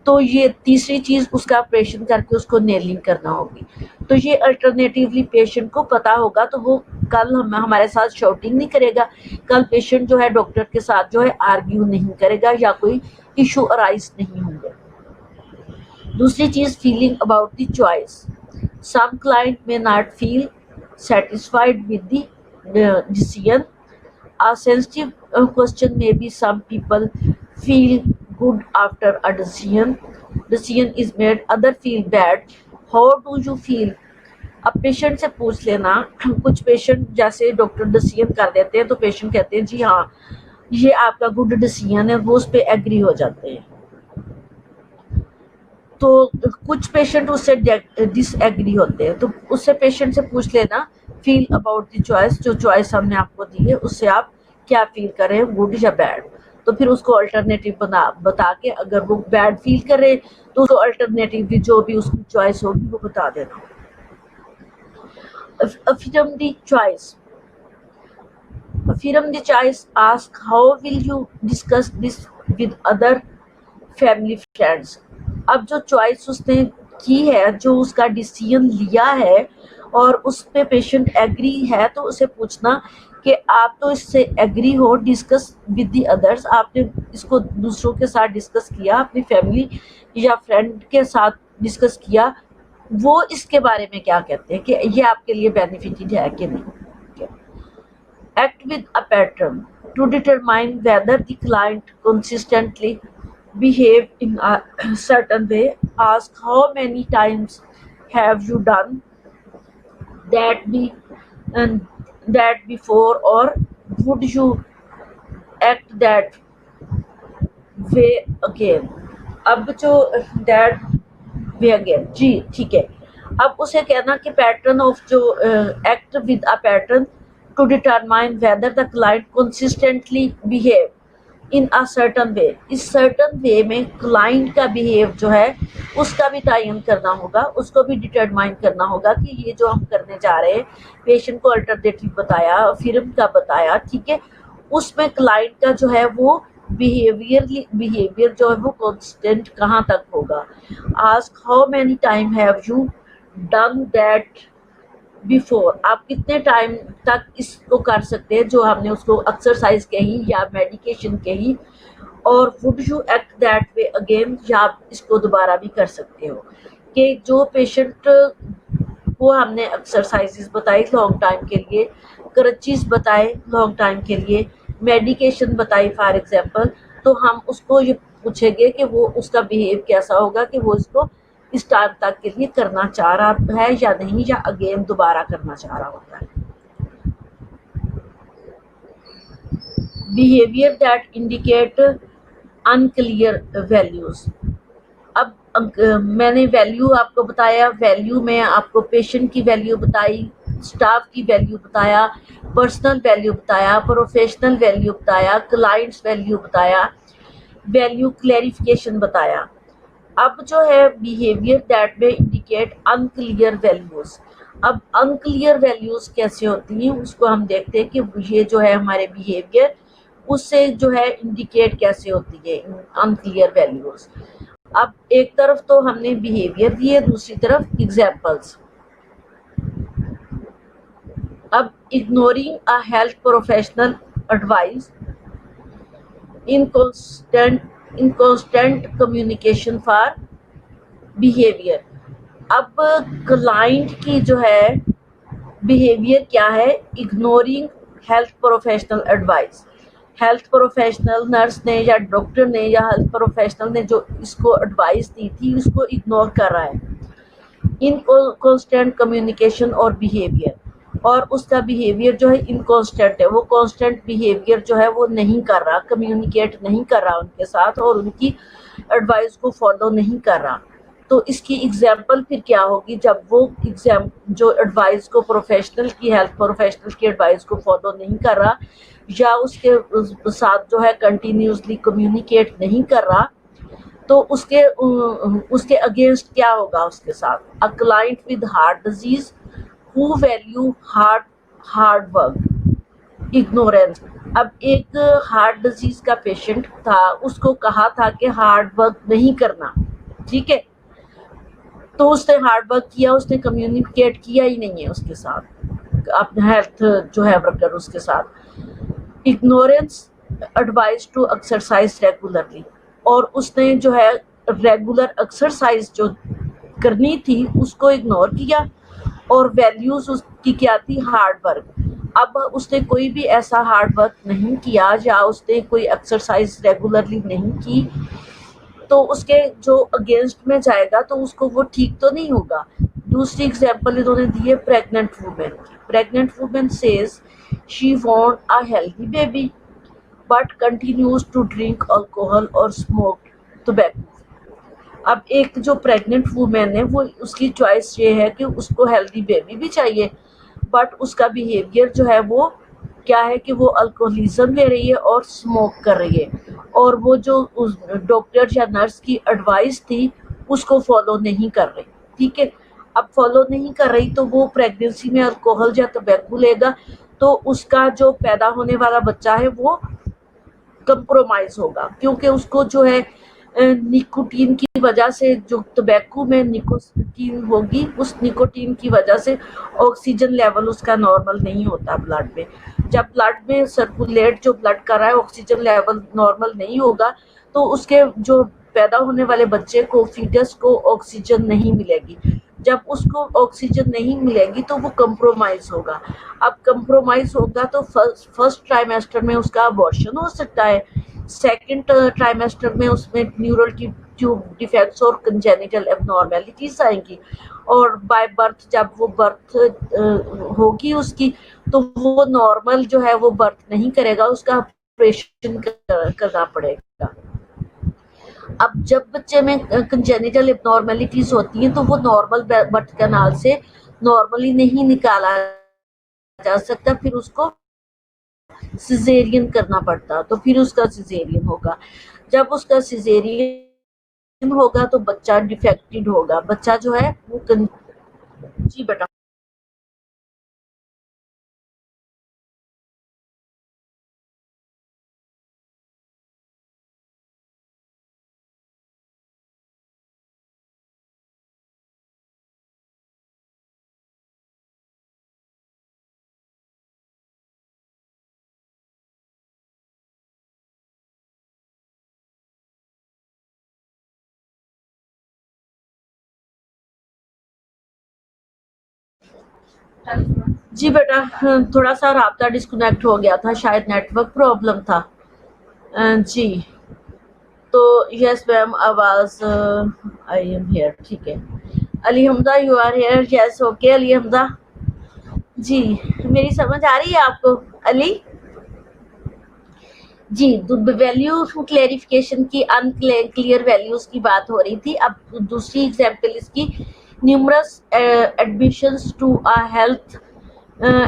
तो ये तीसरी चीज़, उसका ऑपरेशन करके उसको नेलिंग करना होगी। तो ये अल्टरनेटिवली पेशेंट को पता होगा, तो वो कल हमारे साथ शाउटिंग नहीं करेगा, कल पेशेंट जो है डॉक्टर के साथ जो है आर्ग्यू नहीं करेगा या कोई इशू अराइज नहीं होंगे। दूसरी चीज़, feeling about the choice. Some client may not feel satisfied with the decision. A sensitive question may be some people feel good after a decision is made, other feel bad. How do you feel? अब patient से पूछ लेना, कुछ patient जैसे doctor decision कर देते हैं तो पेशेंट कहते हैं जी हाँ ये आपका गुड डिसीजन है, वो उस पर एग्री हो जाते हैं। तो कुछ पेशेंट उससे डिसएग्री होते हैं, तो उससे पेशेंट से पूछ लेना फील अबाउट द चॉइस, जो चॉइस हमने आपको दी है उससे आप क्या फील कर रहे हैं, गुड या बैड। तो फिर उसको अल्टरनेटिव बता के, अगर वो बैड फील कर रहे तो उसको अल्टरनेटिव भी जो भी उसकी चॉइस होगी वो बता देना। affirm the choice. Affirm the choice. Ask how will you discuss this with other family friends. अब जो चॉइस उसने की है, जो उसका डिसीजन लिया है और उस पे पेशेंट एग्री है, तो उसे पूछना कि आप तो इससे एग्री हो, डिस्कस विद द अदर्स, आपने इसको दूसरों के साथ डिस्कस किया, अपनी फैमिली या फ्रेंड के साथ डिस्कस किया, वो इसके बारे में क्या कहते हैं कि ये आपके लिए बेनिफिटेड है कि नहीं। Act with a pattern to determine whether the client consistently behave in a certain way. Ask how many times have you done that before, or would you act that way again. अब जो that way again, जी ठीक है। अब उसे कहना कि pattern of जो act with a pattern to determine whether the client consistently behave in a certain way. इस सर्टन वे में क्लाइंट का बिहेव जो है उसका भी तयन करना होगा, उसको भी डिटरमाइन करना होगा कि ये जो हम करने जा रहे हैं, पेशेंट को अल्टरनेटिव बताया, फिल्म का बताया, ठीक है, उसमें क्लाइंट का जो है वो बिहेवियर जो है वो कांस्टेंट कहाँ तक होगा। Ask how many time have you done that before. आप कितने टाइम तक इसको कर सकते हैं जो हमने उसको एक्सरसाइज कही या मेडिकेशन कही, और would you act that way again, या आप इसको दोबारा भी कर सकते हो कि जो पेशेंट को हमने एक्सरसाइजेस बताई लॉन्ग टाइम के लिए, क्रचेस बताए लॉन्ग टाइम के लिए, मेडिकेशन बताई फॉर एग्जांपल, तो हम उसको ये पूछेंगे कि वो उसका बिहेव कैसा होगा, कि वो इसको इस टाइम तक के लिए करना चाह रहा है या नहीं, या अगेन दोबारा करना चाह रहा होता है। Behaviour that indicate unclear values. अब मैंने वैल्यू आपको बताया, वैल्यू में आपको पेशेंट की वैल्यू बताई, स्टाफ की वैल्यू बताया, पर्सनल वैल्यू बताया, प्रोफेशनल वैल्यू बताया, क्लाइंट्स वैल्यू बताया, वैल्यू क्लैरिफिकेशन बताया। अब जो है बिहेवियर दैट में इंडिकेट अनक्लियर वैल्यूज। अब अनक्लियर वैल्यूज कैसे होती हैं उसको हम देखते हैं कि ये जो है हमारे बिहेवियर उससे जो है इंडिकेट कैसे होती है अनक्लियर वैल्यूज। अब एक तरफ तो हमने बिहेवियर दिए, दूसरी तरफ एग्जाम्पल्स। अब ignoring a health professional advice, inconstant communication for behaviour. अब क्लाइंट की जो है बिहेवियर क्या है, ignoring health professional advice. Health professional nurse ने या डॉक्टर ने या हेल्थ प्रोफेशनल ने जो इसको एडवाइस दी थी उसको इग्नोर कर रहा है। इनकॉन्स्टेंट कम्युनिकेशन और बिहेवियर, और उसका बिहेवियर जो है इनकॉन्स्टेंट है, वो कॉन्स्टेंट बिहेवियर जो है वो नहीं कर रहा, कम्युनिकेट नहीं कर रहा उनके साथ और उनकी एडवाइस को फॉलो नहीं कर रहा। तो इसकी एग्जाम्पल फिर क्या होगी, जब वो जो एडवाइस को प्रोफेशनल की हेल्थ प्रोफेशनल की एडवाइस को फॉलो नहीं कर रहा या उसके साथ जो है कंटिन्यूसली कम्युनिकेट नहीं कर रहा, तो उसके अगेंस्ट क्या होगा उसके साथ, a client with heart disease who value hard work, ignorance. अब एक हार्ट डिजीज का पेशेंट था, उसको कहा था कि हार्ड वर्क नहीं करना, ठीक है, तो उसने हार्ड वर्क किया, उसने कम्युनिकेट किया ही नहीं है उसके साथ, अपने हेल्थ जो है वर्कर उसके साथ। Ignorance advice to exercise regularly, और उसने जो है रेगुलर एक्सरसाइज जो करनी थी उसको इग्नोर किया, और वैल्यूज उसकी क्या थी, हार्ड वर्क। अब उसने कोई भी ऐसा हार्ड वर्क नहीं किया या उसने कोई एक्सरसाइज रेगुलरली नहीं की, तो उसके जो अगेंस्ट में जाएगा तो उसको वो ठीक तो नहीं होगा। दूसरी एग्जांपल इन्होंने दी है प्रेग्नेंट वुमेन की। Pregnant women says she want a healthy baby but continues to drink alcohol और स्मोक टोबैको। अब एक जो प्रेग्नेंट वुमेन है वो उसकी चॉइस ये है कि उसको हेल्दी बेबी भी चाहिए, बट उसका बिहेवियर जो है वो क्या है कि वो अल्कोहलिज्म ले रही है और स्मोक कर रही है, और वो जो उस डॉक्टर या नर्स की एडवाइस थी उसको फॉलो नहीं कर रही, ठीक है। अब फॉलो नहीं कर रही तो वो प्रेगनेंसी में अल्कोहल या टबैको लेगा, तो उसका जो पैदा होने वाला बच्चा है वो कंप्रोमाइज होगा, क्योंकि उसको जो है निकोटीन की वजह से, जो टबैको में निकोटीन होगी, उस निकोटीन की वजह से ऑक्सीजन लेवल उसका नॉर्मल नहीं होता ब्लड में। जब ब्लड में सर्कुलेट जो ब्लड कर रहा है ऑक्सीजन लेवल नॉर्मल नहीं होगा, तो उसके जो पैदा होने वाले बच्चे को, फीटस को ऑक्सीजन नहीं मिलेगी। जब उसको ऑक्सीजन नहीं मिलेगी तो वो कंप्रोमाइज होगा। अब कंप्रोमाइज होगा तो फर्स्ट ट्राइमेस्टर में उसका अबॉर्शन हो सकता है, सेकंड ट्राइमेस्टर में उसमें न्यूरल ट्यूब डिफेक्ट्स और कंजेनिटल एबनॉर्मेलिटीज आएंगी, और बाय बर्थ जब वो बर्थ होगी उसकी, तो वो नॉर्मल जो है वो बर्थ नहीं करेगा, उसका ऑपरेशन करना पड़ेगा। अब जब बच्चे में कंजेनिटल एबनॉर्मेलिटीज होती हैं तो वो नॉर्मल बर्थ कैनाल से नॉर्मली नहीं निकाला जा सकता, फिर उसको सिजेरियन करना पड़ता, तो फिर उसका सिजेरियन होगा। जब उसका सिजेरियन होगा तो बच्चा डिफेक्टेड होगा, बच्चा जो है वो जी बेटा। जी बेटा, थोड़ा सा राब्ता डिस्कनेक्ट हो गया था, शायद नेटवर्क प्रॉब्लम था। जी, तो यस मैम, आवाज आई एम हियर, ठीक है। Ali Hamda, you are here, yes okay Ali Hamda. जी, मेरी समझ आ रही है आपको अली? जी, वैल्यू क्लेरिफिकेशन की, अनक्लियर वैल्यूज की बात हो रही थी। अब दूसरी एग्जांपल इसकी, numerous admissions to a health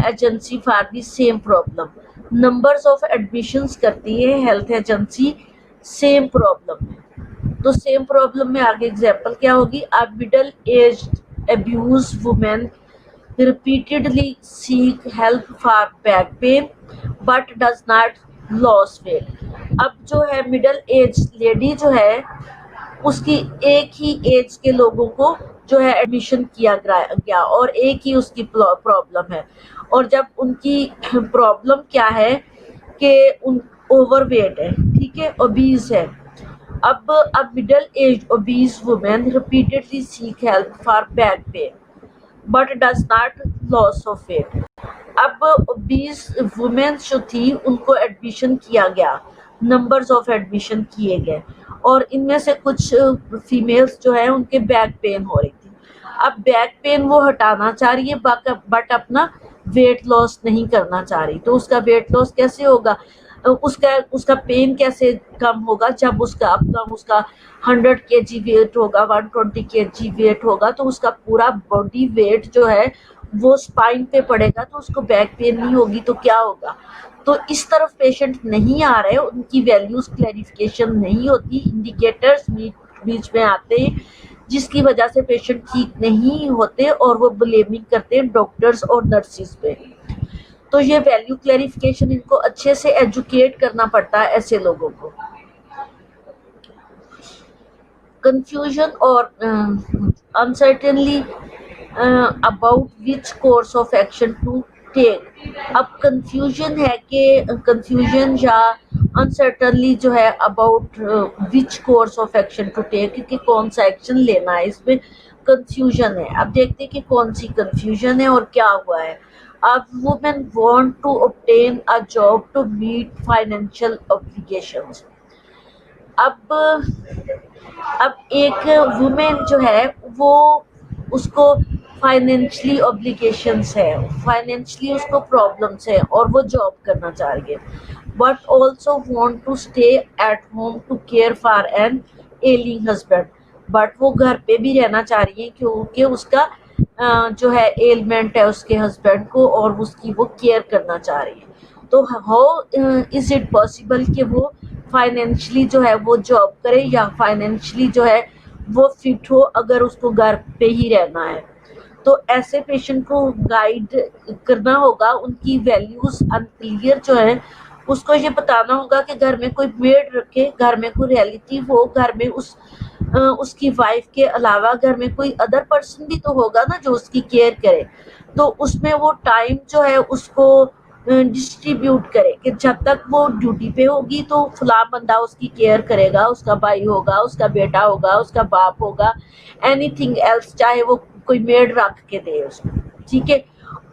agency for the same problem. Numbers of admissions करती है हेल्थ एजेंसी सेम प्रॉब्लम में। तो सेम प्रॉब्लम में आगे एग्जाम्पल क्या होगी, अ middle age abuse women repeatedly seek help for back pain but does not lose weight। अब जो है मिडल एज लेडी जो है उसकी एक ही एज के लोगों को जो है एडमिशन किया गया और एक ही उसकी प्रॉब्लम है, और जब उनकी प्रॉब्लम क्या है कि उन ओवरवेट है, ठीक है, ओबीज है। अब middle age obese women repeatedly seek help for back pain but does not loss of weight. अब 20 वुमेन्स जो थी उनको एडमिशन किया गया, नंबर्स ऑफ एडमिशन किए गए, और इनमें से कुछ फीमेल्स जो है उनके बैक पेन हो रही थी। अब बैक पेन वो हटाना चाह रही है बट अपना वेट लॉस नहीं करना चाह रही, तो उसका वेट लॉस कैसे होगा, उसका उसका पेन कैसे कम होगा, जब उसका 100 kg वेट होगा, 120 kg वेट होगा, तो उसका पूरा बॉडी वेट जो है वो स्पाइन पे पड़ेगा, तो उसको बैक पेन नहीं होगी तो क्या होगा। तो इस तरफ पेशेंट नहीं आ रहे, उनकी वैल्यूज क्लैरिफिकेशन नहीं होती, इंडिकेटर्स बीच में आते हैं जिसकी वजह से पेशेंट ठीक नहीं होते और वो ब्लेमिंग करते हैं डॉक्टर्स और नर्सिस पे। तो ये वैल्यू क्लैरिफिकेशन इनको अच्छे से एजुकेट करना पड़ता है ऐसे लोगों को। कंफ्यूजन और uncertainly about which course of action to take. अब कंफ्यूजन है कि कंफ्यूजन या अनसर्टनली जो है about which course of action to take, कि कौन सा एक्शन लेना है, इसमें कंफ्यूजन है। अब देखते हैं कि कौन सी कंफ्यूजन है और क्या हुआ है। अब women want to obtain a job to meet financial obligations. अब एक वुमेन जो है वो उसको फाइनेंशियली ऑब्लिगेशंस है, फाइनेंशियली उसको प्रॉब्लम्स है और वो जॉब करना चाह रही है, but also want to stay at home to care for an ailing husband. But वो घर पे भी रहना चाह रही है क्योंकि उसका जो है एलमेंट है उसके हस्बैंड को और उसकी वो केयर करना चाह रही है। तो हाउ इज इट पॉसिबल कि वो फाइनेंशियली जो है वो जॉब करे या फाइनेंशियली जो है वो फिट हो अगर उसको घर पे ही रहना है। तो ऐसे पेशेंट को गाइड करना होगा, उनकी वैल्यूज अनक्लियर जो है उसको ये बताना होगा कि घर में कोई मेड रखे, घर में कोई रिलेटिव हो, घर में उसकी वाइफ के अलावा घर में कोई अदर पर्सन भी तो होगा ना जो उसकी केयर करे। तो उसमें वो टाइम जो है उसको डिस्ट्रीब्यूट करे कि जब तक वो ड्यूटी पे होगी तो फला बंदा उसकी केयर करेगा, उसका भाई होगा, उसका बेटा होगा, उसका बाप होगा, एनीथिंग एल्स, चाहे वो कोई मेड रख के दे उसको, ठीक है।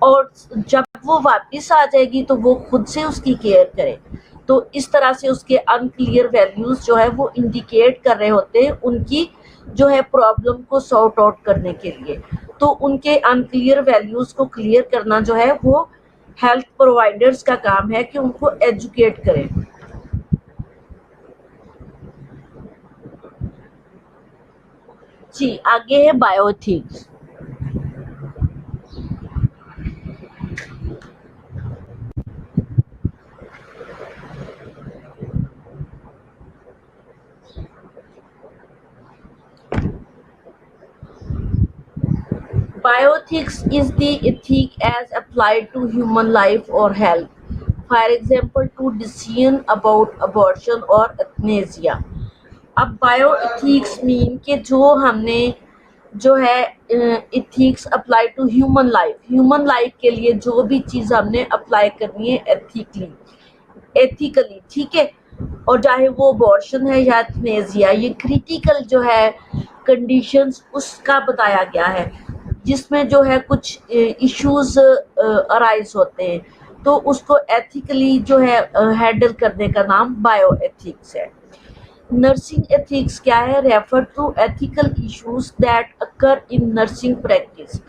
और जब वो वापस आ जाएगी तो वो खुद से उसकी केयर करे। तो इस तरह से उसके अनक्लियर वैल्यूज जो है वो इंडिकेट कर रहे होते हैं उनकी जो है प्रॉब्लम को सॉर्ट आउट करने के लिए। तो उनके अनक्लियर वैल्यूज को क्लियर करना जो है वो हेल्थ प्रोवाइडर्स का काम है कि उनको एजुकेट करें। जी आगे है bioethics. Bioethics is the ethic as applied to human life or health. For example, to decision about abortion or euthanasia. अब बायोएथिक्स मीन कि जो हमने जो है ethics apply to human life के लिए जो भी चीज़ हमने अप्लाई करनी है एथिकली, ठीक है। और चाहे वो अबॉर्शन है या euthanasia, ये क्रिटिकल जो है कंडीशंस उसका बताया गया है जिसमें जो है कुछ इश्यूज अराइज होते हैं, तो उसको एथिकली जो है हैंडल करने का नाम बायोएथिक्स है। नर्सिंग एथिक्स क्या है, refer to ethical issues that occur in nursing practice.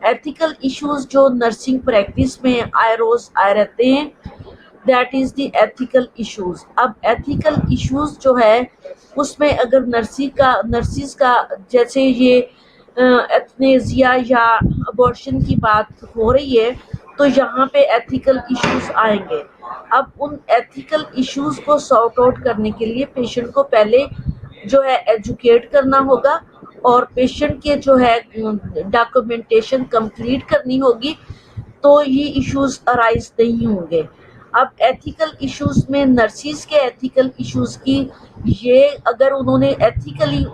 Ethical issues जो नर्सिंग प्रैक्टिस में रोज आए रहते हैं, that is the ethical issues. अब एथिकल इश्यूज जो है उसमें अगर नर्सिस का जैसे ये एथनेजिया या अबॉर्शन की बात हो रही है तो यहाँ पे एथिकल इश्यूज आएंगे। अब उन एथिकल इश्यूज को सॉर्ट आउट करने के लिए पेशेंट को पहले जो है एजुकेट करना होगा और पेशेंट के जो है डॉक्यूमेंटेशन कंप्लीट करनी होगी, तो ये इश्यूज अराइज नहीं होंगे। अब एथिकल इश्यूज में नर्सिस के एथिकल इश्यूज की, ये अगर उन्होंने एथिकली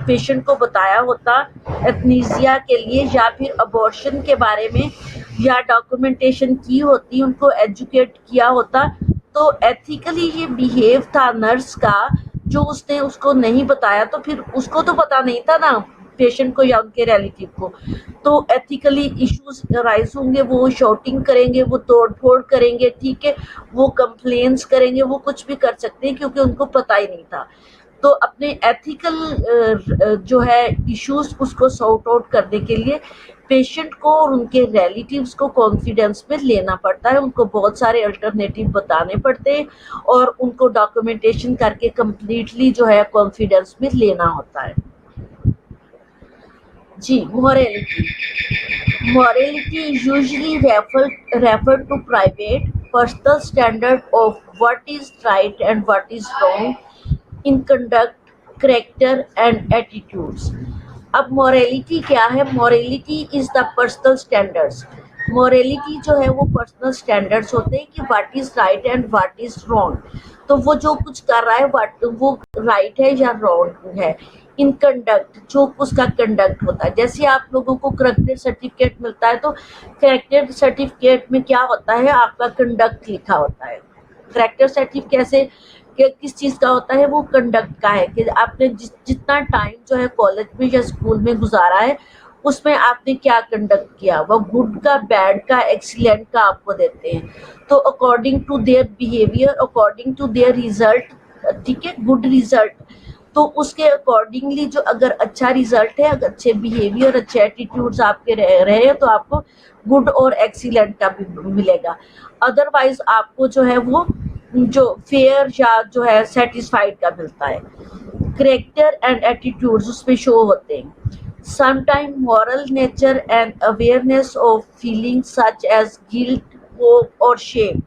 पेशेंट को बताया होता एथनीजिया के लिए या फिर अबॉर्शन के बारे में, या डॉक्यूमेंटेशन की होती, उनको एजुकेट किया होता, तो एथिकली ये बिहेव था नर्स का, जो उसने उसको नहीं बताया, तो फिर उसको तो पता नहीं था ना पेशेंट को या उनके रिलेटिव को, तो एथिकली इश्यूज राइज होंगे, वो शॉटिंग करेंगे, वो तोड़ फोड़ करेंगे, ठीक है, वो कंप्लेन्स करेंगे, वो कुछ भी कर सकते हैं क्योंकि उनको पता ही नहीं था। तो अपने एथिकल जो है इश्यूज उसको सॉर्ट आउट करने के लिए पेशेंट को और उनके रिलेटिव्स को कॉन्फिडेंस में लेना पड़ता है, उनको बहुत सारे अल्टरनेटिव बताने पड़ते हैं और उनको डॉक्यूमेंटेशन करके कम्प्लीटली जो है कॉन्फिडेंस में लेना होता है। जी, morality usually refer to private personal standard of what is right and what is wrong in conduct, character and attitudes. अब morality क्या है? Morality is the personal standards. Morality जो है वो personal standards होते हैं कि what is right and what is wrong. तो वो जो कुछ कर रहा है वो right है या wrong है। इन कंडक्ट, जो उसका कंडक्ट होता है, जैसे आप लोगों को करेक्टर सर्टिफिकेट मिलता है, तो करेक्टर सर्टिफिकेट में क्या होता है, आपका कंडक्ट लिखा होता है। करेक्टर सर्टिफिकेट से किस चीज़ का होता है, वो कंडक्ट का है कि आपने जितना टाइम जो है कॉलेज में या स्कूल में गुजारा है, उसमें आपने क्या कंडक्ट किया, वो गुड का, बैड का, एक्सीलेंट का आपको देते हैं। तो according to their behaviour, according to their result, ठीक है, गुड रिजल्ट, तो उसके अकॉर्डिंगली जो अगर अच्छा रिजल्ट है, अगर अच्छे बिहेवियर, अच्छे एटीट्यूड्स आपके रहे हैं, तो आपको गुड और एक्सीलेंट का भी मिलेगा। अदरवाइज आपको जो है वो जो फेयर या जो है सेटिस्फाइड का मिलता है। करेक्टर एंड एटीट्यूड्स उसमें शो होते हैं। Sometime moral nature and awareness of feelings such as guilt, hope और शेम।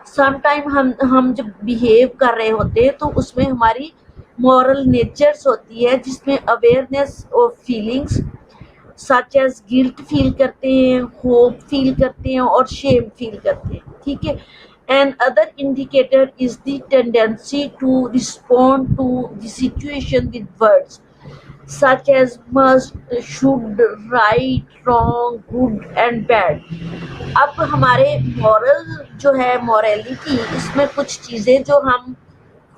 समटाइम हम जब बिहेव कर रहे होते हैं, तो उसमें हमारी मॉरल नेचर्स होती है, जिसमें awareness of feelings such as guilt feel करते हैं, होप फील करते हैं और शेम फील करते हैं, ठीक है। And other indicator is the tendency to respond to the situation with words such as must, should, right, wrong, good and bad. अब हमारे मॉरल जो है, मॉरलिटी, इसमें कुछ चीज़ें जो हम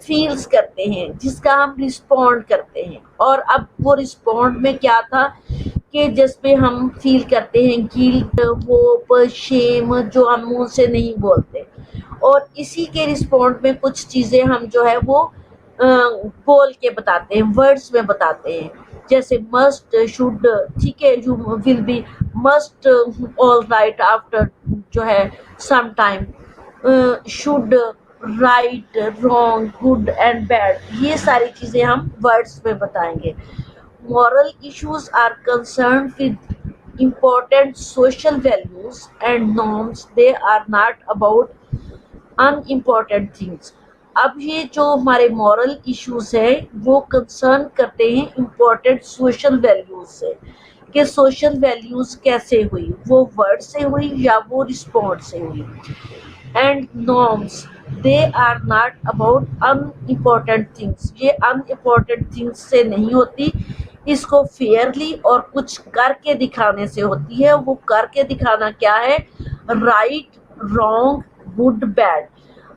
फील्स करते हैं, जिसका हम रिस्पॉन्ड करते हैं, और अब वो रिस्पॉन्ड में क्या था कि जिसमें हम फील करते हैं गिल्ट, होप, शेम, जो हम मुंह से नहीं बोलते, और इसी के रिस्पॉन्ड में कुछ चीज़ें हम जो है वो बोल के बताते हैं, वर्ड्स में बताते हैं, जैसे मस्ट, शुड, ठीक है, you will be must all right after जो है some time, should, right, wrong, good and bad, ये सारी चीज़ें हम वर्ड्स में बताएंगे। Moral issues are concern with important social values and norms. They are not about unimportant things. अब ये जो हमारे मॉरल इश्यूज है वो कंसर्न करते हैं इम्पोर्टेंट सोशल वैल्यूज से, कि सोशल वैल्यूज कैसे हुई, वो वर्ड से हुई या वो रिस्पॉन्ड से हुई। And norms, they are not about unimportant things, ये अनइम्पोर्टेंट थिंग्स से नहीं होती, इसको फेयरली और कुछ करके दिखाने से होती है। वो करके दिखाना क्या है, राइट, रॉन्ग, गुड, बैड।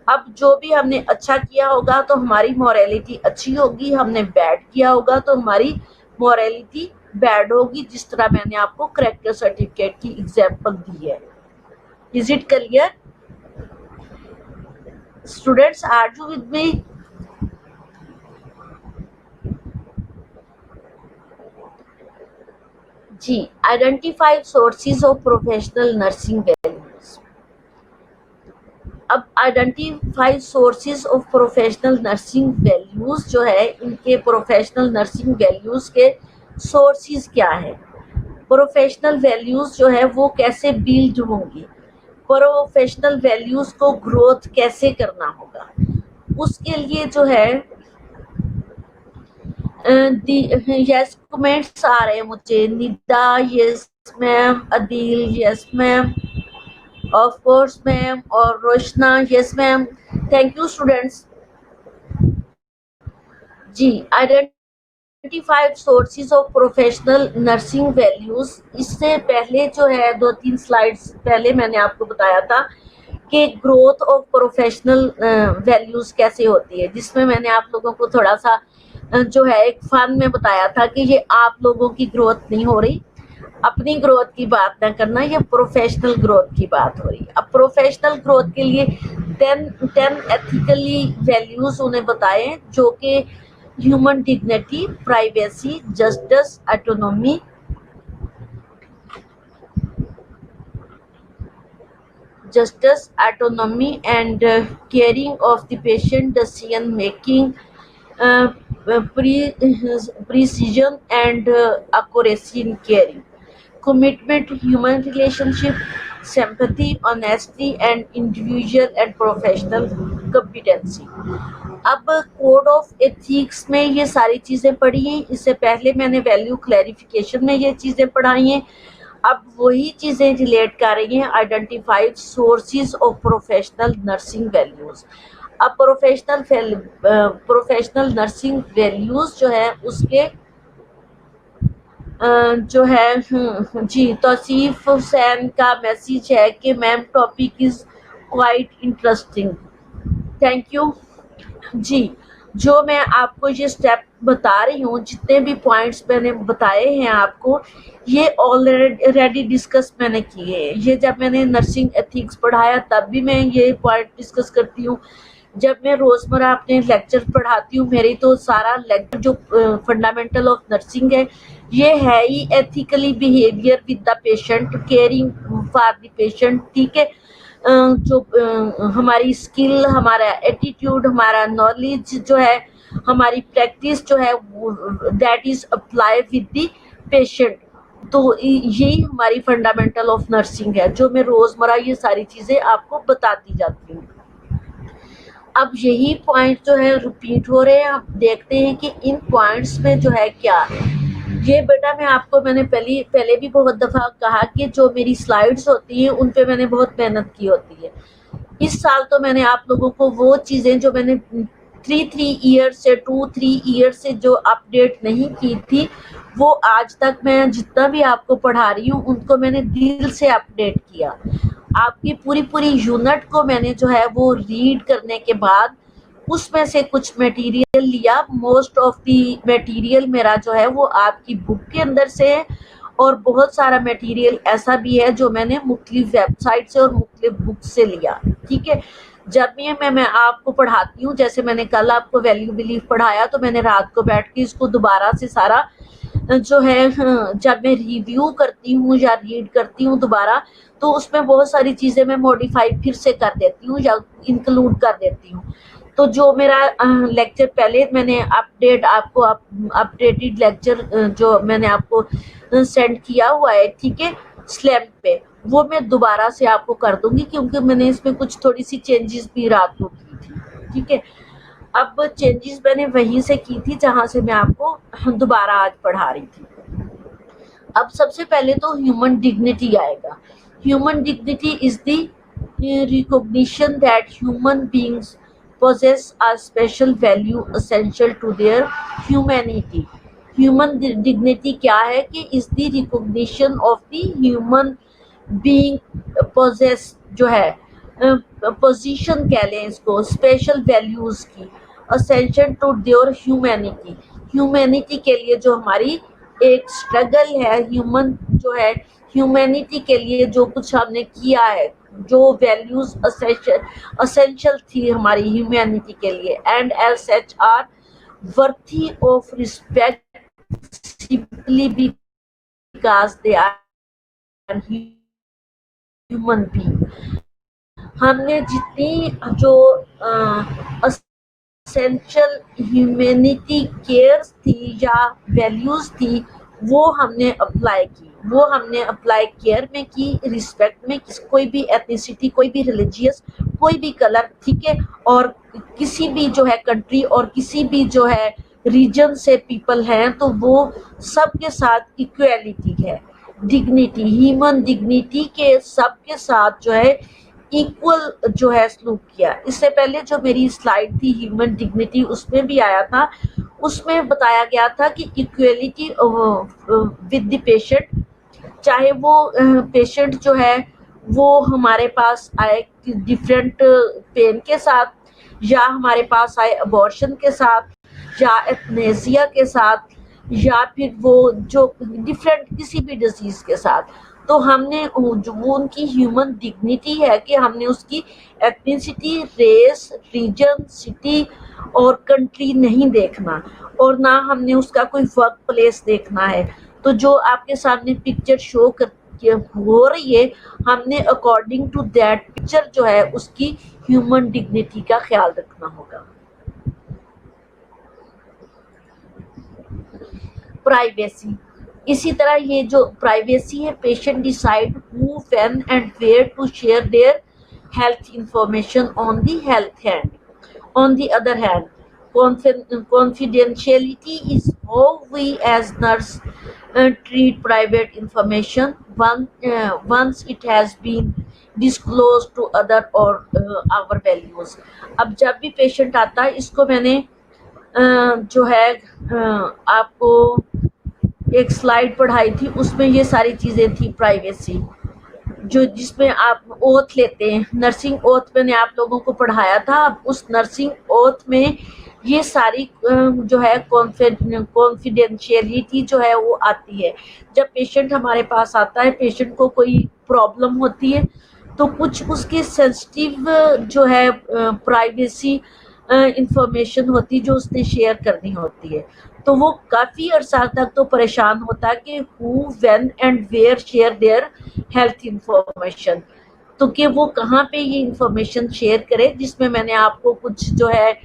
अब जो भी हमने अच्छा किया होगा तो हमारी मॉरलिटी अच्छी होगी, हमने बैड किया होगा तो हमारी मॉरलिटी बैड होगी, जिस तरह मैंने आपको करेक्टर सर्टिफिकेट की एग्जांपल दी है। Is it clear students, are you with me? जी, identify sources of professional nursing values. अब identify sources of professional nursing values जो है, इनके प्रोफेशनल नर्सिंग वैल्यूज के सोर्सेज क्या है, प्रोफेशनल वैल्यूज जो है वो कैसे बिल्ड होंगी, प्रोफेशनल वैल्यूज को ग्रोथ कैसे करना होगा, उसके लिए जो है यस कमेंट्स आ रहे हैं मुझे। Nida yes ma'am, Adeel yes ma'am, of course ma'am, और Roshana yes ma'am. Thank you students. जी, identified sources of professional nursing values. इससे पहले जो है 2-3 स्लाइड्स पहले मैंने आपको बताया था कि ग्रोथ ऑफ प्रोफेशनल वैल्यूज कैसे होती है, जिसमें मैंने आप लोगों को थोड़ा सा जो है एक फन में बताया था कि ये आप लोगों की ग्रोथ नहीं हो रही, अपनी ग्रोथ की बात ना करना, ये प्रोफेशनल ग्रोथ की बात हो रही है। अब प्रोफेशनल ग्रोथ के लिए 10 एथिकली वैल्यूज उन्हें बताएं, जो कि human dignity, privacy, justice, autonomy, and caring of the patient, decision making, uh, precision, and accuracy in caring, commitment, human relationship, sympathy, honesty, and individual and professional competency। अब code of ethics में ये सारी चीज़ें पढ़ी हैं, इससे पहले मैंने वैल्यू क्लैरिफिकेशन में ये चीज़ें पढ़ाई हैं। अब वही चीज़ें रिलेट कर रही हैं identified sources of professional nursing values. अब प्रोफेशनल नर्सिंग वैल्यूज़ जो है उसके जो है जी, तौसीफ हुसैन का मैसेज है कि ma'am topic is quite interesting. Thank you जी। जो मैं आपको ये स्टेप बता रही हूँ, जितने भी पॉइंट्स मैंने बताए हैं आपको, ये ऑलरेडी डिस्कस मैंने किए हैं। ये जब मैंने नर्सिंग एथिक्स पढ़ाया तब भी मैं ये पॉइंट डिस्कस करती हूँ। जब मैं रोज़मर्रा अपने लेक्चर पढ़ाती हूँ, मेरी तो सारा लेक्चर जो फंडामेंटल ऑफ नर्सिंग है, ये है ही ethically behaviour with the patient, caring for the patient. ठीक है, जो हमारी स्किल, हमारा एटीट्यूड, हमारा नॉलेज जो है, हमारी प्रैक्टिस जो है, that is apply with the patient. तो यही हमारी फंडामेंटल ऑफ नर्सिंग है, जो मैं रोजमर्रा ये सारी चीजें आपको बताती जाती हूँ। अब यही पॉइंट जो है रिपीट हो रहे हैं। आप देखते हैं कि इन पॉइंट्स में जो है क्या है। ये बेटा मैंने पहले भी बहुत दफ़ा कहा कि जो मेरी स्लाइड्स होती हैं उन पे मैंने बहुत मेहनत की होती है। इस साल तो मैंने आप लोगों को वो चीज़ें जो मैंने 2-3 ईयर से जो अपडेट नहीं की थी, वो आज तक मैं जितना भी आपको पढ़ा रही हूँ उनको मैंने दिल से अपडेट किया। आपकी पूरी यूनिट को मैंने जो है वो रीड करने के बाद उसमें से कुछ मटेरियल लिया। मोस्ट ऑफ दी मटेरियल मेरा जो है वो आपकी बुक के अंदर से है, और बहुत सारा मटेरियल ऐसा भी है जो मैंने मुख्तलिफ वेबसाइट से और मुख्तलिफ बुक से लिया। ठीक है, जब ये मैं आपको पढ़ाती हूँ, जैसे मैंने कल आपको वैल्यू बिलीफ पढ़ाया, तो मैंने रात को बैठ के इसको दोबारा से सारा जो है जब मैं रिव्यू करती हूँ या रीड करती हूँ दोबारा, तो उसमें बहुत सारी चीज़ें मैं मॉडिफाई फिर से कर देती हूँ या इंक्लूड कर देती हूँ। तो जो मेरा लेक्चर पहले मैंने आपको अपडेटेड लेक्चर जो मैंने आपको सेंड किया हुआ है, ठीक है, स्लैब पे, वो मैं दोबारा से आपको कर दूंगी, क्योंकि मैंने इसमें कुछ थोड़ी सी चेंजेस भी रात को की थी। ठीक है, अब चेंजेस मैंने वहीं से की थी जहां से मैं आपको दोबारा आज पढ़ा रही थी। अब सबसे पहले तो ह्यूमन डिग्निटी आएगा। Human dignity is the recognition that human beings possess a special value essential to their humanity. Human dignity क्या है कि is the recognition of the human being possess जो है पोजीशन कह लें इसको, स्पेशल वैल्यूज की, essential to their humanity. Humanity के लिए जो हमारी एक स्ट्रगल है, ह्यूमन जो है, ह्यूमैनिटी के लिए जो कुछ हमने किया है, जो वैल्यूज असेंशियल थी हमारी ह्यूमैनिटी के लिए, and as such are worthy of respect simply because they are human being. हमने जितनी जो एसेंशियल ह्यूमैनिटी केयर्स थी या वैल्यूज थी, वो हमने अप्लाई की, वो हमने अप्लाई केयर में की, रिस्पेक्ट में, कोई भी एथनिसिटी, कोई भी रिलीजियस, कोई भी कलर, ठीक है, और किसी भी जो है कंट्री और किसी भी जो है रीजन से पीपल हैं, तो वो सबके साथ इक्वालिटी है, डिग्निटी, ह्यूमन डिग्निटी के सबके साथ जो है इक्वल जो है सलूक किया। इससे पहले जो मेरी स्लाइड थी ह्यूमन डिग्निटी, उसमें भी आया था, उसमें बताया गया था कि इक्वलिटी विद द पेशेंट, चाहे वो पेशेंट जो है वो हमारे पास आए डिफरेंट पेन के साथ, या हमारे पास आए अबॉर्शन के साथ, या एथनेसिया के साथ, या फिर वो जो डिफरेंट किसी भी डिजीज के साथ, तो हमने जो वो उनकी ह्यूमन डिग्निटी है कि हमने उसकी एथनिसिटी, रेस, रीजन, सिटी और कंट्री नहीं देखना, और ना हमने उसका कोई वर्क प्लेस देखना है। तो जो आपके सामने पिक्चर शो कर हो रही है, हमने अकॉर्डिंग टू दैट पिक्चर जो है उसकी ह्यूमन डिग्निटी का ख्याल रखना होगा। प्राइवेसी, इसी तरह ये जो प्राइवेसी है, patient decide who, when and where to share their health information on the health hand. On the other hand, confidentiality is how we as nurse treat private information once it has been disclosed to other or our values। अब जब भी patient आता है, इसको मैंने जो है आपको एक स्लाइड पढ़ाई थी, उसमें ये सारी चीज़ें थी, प्राइवेसी जो जिसमें आप ओथ लेते हैं, नर्सिंग ओथ मैंने आप लोगों को पढ़ाया था। अब उस नर्सिंग ओथ में ये सारी जो है कॉन्फिडेंशियलिटी जो है वो आती है। जब पेशेंट हमारे पास आता है, पेशेंट को कोई प्रॉब्लम होती है, तो कुछ उसकी सेंसिटिव जो है प्राइवेसी इंफॉर्मेशन होती जो उसने शेयर करनी होती है, तो वो काफ़ी अरसा तक तो परेशान होता है कि who, when and where share their health information, तो कि वो कहाँ पे ये इंफॉर्मेशन शेयर करे, जिसमें मैंने आपको कुछ जो है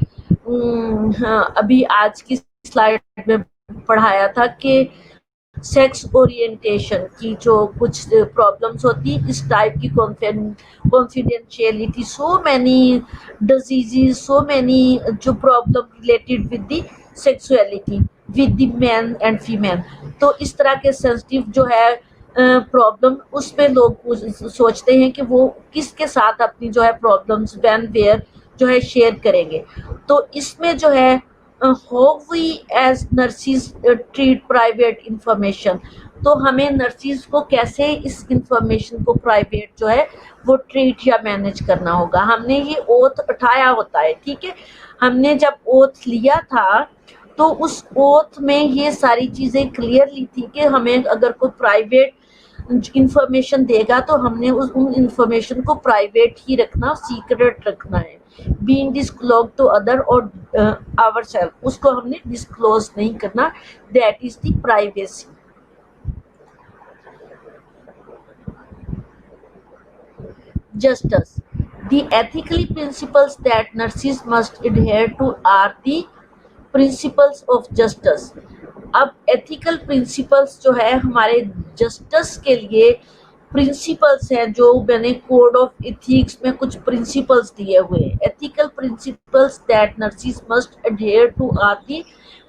हाँ, अभी आज की स्लाइड में पढ़ाया था कि सेक्स ओरिएंटेशन की जो कुछ प्रॉब्लम्स होती, इस टाइप की confidentiality, so many diseases, so many जो problem related with the sexuality with the man and female, तो इस तरह के सेंसिटिव जो है प्रॉब्लम, उसमें लोग सोचते हैं कि वो किसके साथ अपनी जो है प्रॉब्लम्स व्हेन वेयर जो है शेयर करेंगे। तो इसमें जो है how we as nurses treat private information, तो हमें नर्सिस को कैसे इस इंफॉर्मेशन को प्राइवेट जो है वो ट्रीट या मैनेज करना होगा। हमने ये ओथ उठाया होता है, ठीक है, हमने जब ओथ लिया था तो उस ओथ में ये सारी चीज़ें क्लियर ली थी कि हमें अगर कोई प्राइवेट इंफॉर्मेशन देगा तो हमने उन इंफॉर्मेशन को प्राइवेट ही रखना, सीक्रेट रखना है, बीइंग डिस्क्लोज टू अदर और आवरसेल्फ, उसको हमने डिस्क्लोज नहीं करना, that is the privacy. Justice, the ethical principles that nurses must adhere to are the principles of justice। अब एथिकल प्रिंसिपल्स जो है हमारे जस्टिस के लिए प्रिंसिपल्स हैं, जो मैंने कोड ऑफ एथिक्स में कुछ प्रिंसिपल्स दिए हुए हैं। Ethical principles that nurses must adhere to are the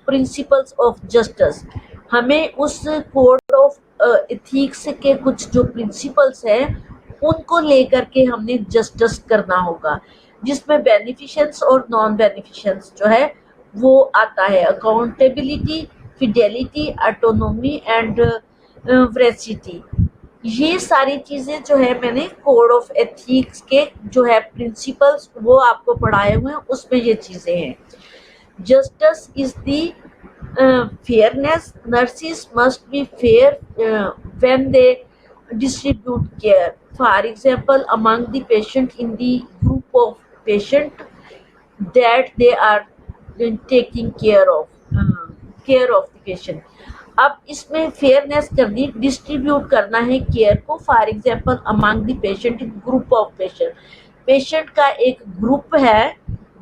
principles of justice. हमें उस कोड ऑफ एथिक्स के कुछ जो प्रिंसिपल्स हैं उनको लेकर के हमने जस्टिस करना होगा, जिसमें बेनिफिशंस और नॉन बेनिफिशंस जो है वो आता है, accountability, Fidelity, autonomy and veracity. ये सारी चीज़ें जो है मैंने कोड ऑफ एथिक्स के जो है प्रिंसिपल्स वो आपको पढ़ाए हुए हैं, उसमें ये चीज़ें हैं। Justice is the fairness, nurses must be fair when they distribute care, for example among the patient in the group of patient that they are taking care of the patient। अब इसमें फेयरनेस करनी, distribute करना है care को, for example among the patient, group of patient, patient का एक group है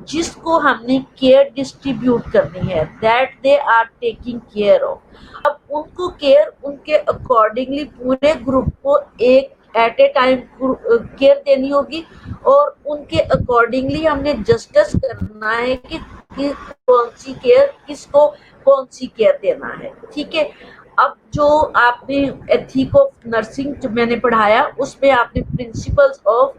जिसको हमने केयर डिस्ट्रीब्यूट करनी है, that they are taking care of. अब उनको केयर उनके अकॉर्डिंगली पूरे ग्रुप को एक एट ए टाइम केयर देनी होगी, और उनके अकॉर्डिंगली हमने जस्टिस करना है कि कि कौन सी केयर किसको कौन सी केयर देना है, ठीक है। अब जो आपने एथिक ऑफ नर्सिंग जो मैंने पढ़ाया उसमें आपने principles of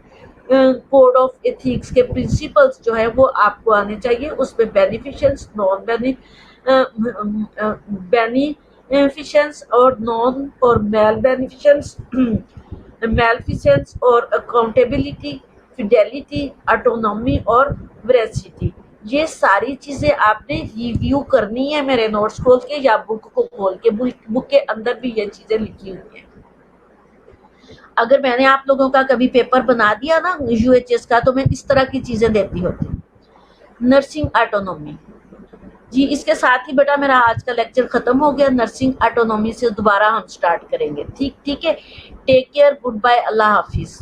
code of ethics के प्रिंसिपल्स जो है वो आपको आने चाहिए। उसमें बेनिफिशियंस नॉन बेनिफिशियंस और नॉन और मेल बेनिफिशियंस मेलफिशेंस और अकाउंटेबिलिटी, फिडेलिटी, ऑटोनॉमी और वेरासिटी, ये सारी चीजें आपने रिव्यू करनी है मेरे नोट्स खोल के या बुक को खोल के। बुक के अंदर भी ये चीजें लिखी हुई हैं। अगर मैंने आप लोगों का कभी पेपर बना दिया ना यूएचएस का, तो मैं इस तरह की चीजें देती होती। नर्सिंग ऑटोनॉमी जी, इसके साथ ही बेटा मेरा आज का लेक्चर खत्म हो गया। नर्सिंग ऑटोनॉमी से दोबारा हम स्टार्ट करेंगे। ठीक है, टेक केयर, गुड बाय, अल्लाह हाफिज।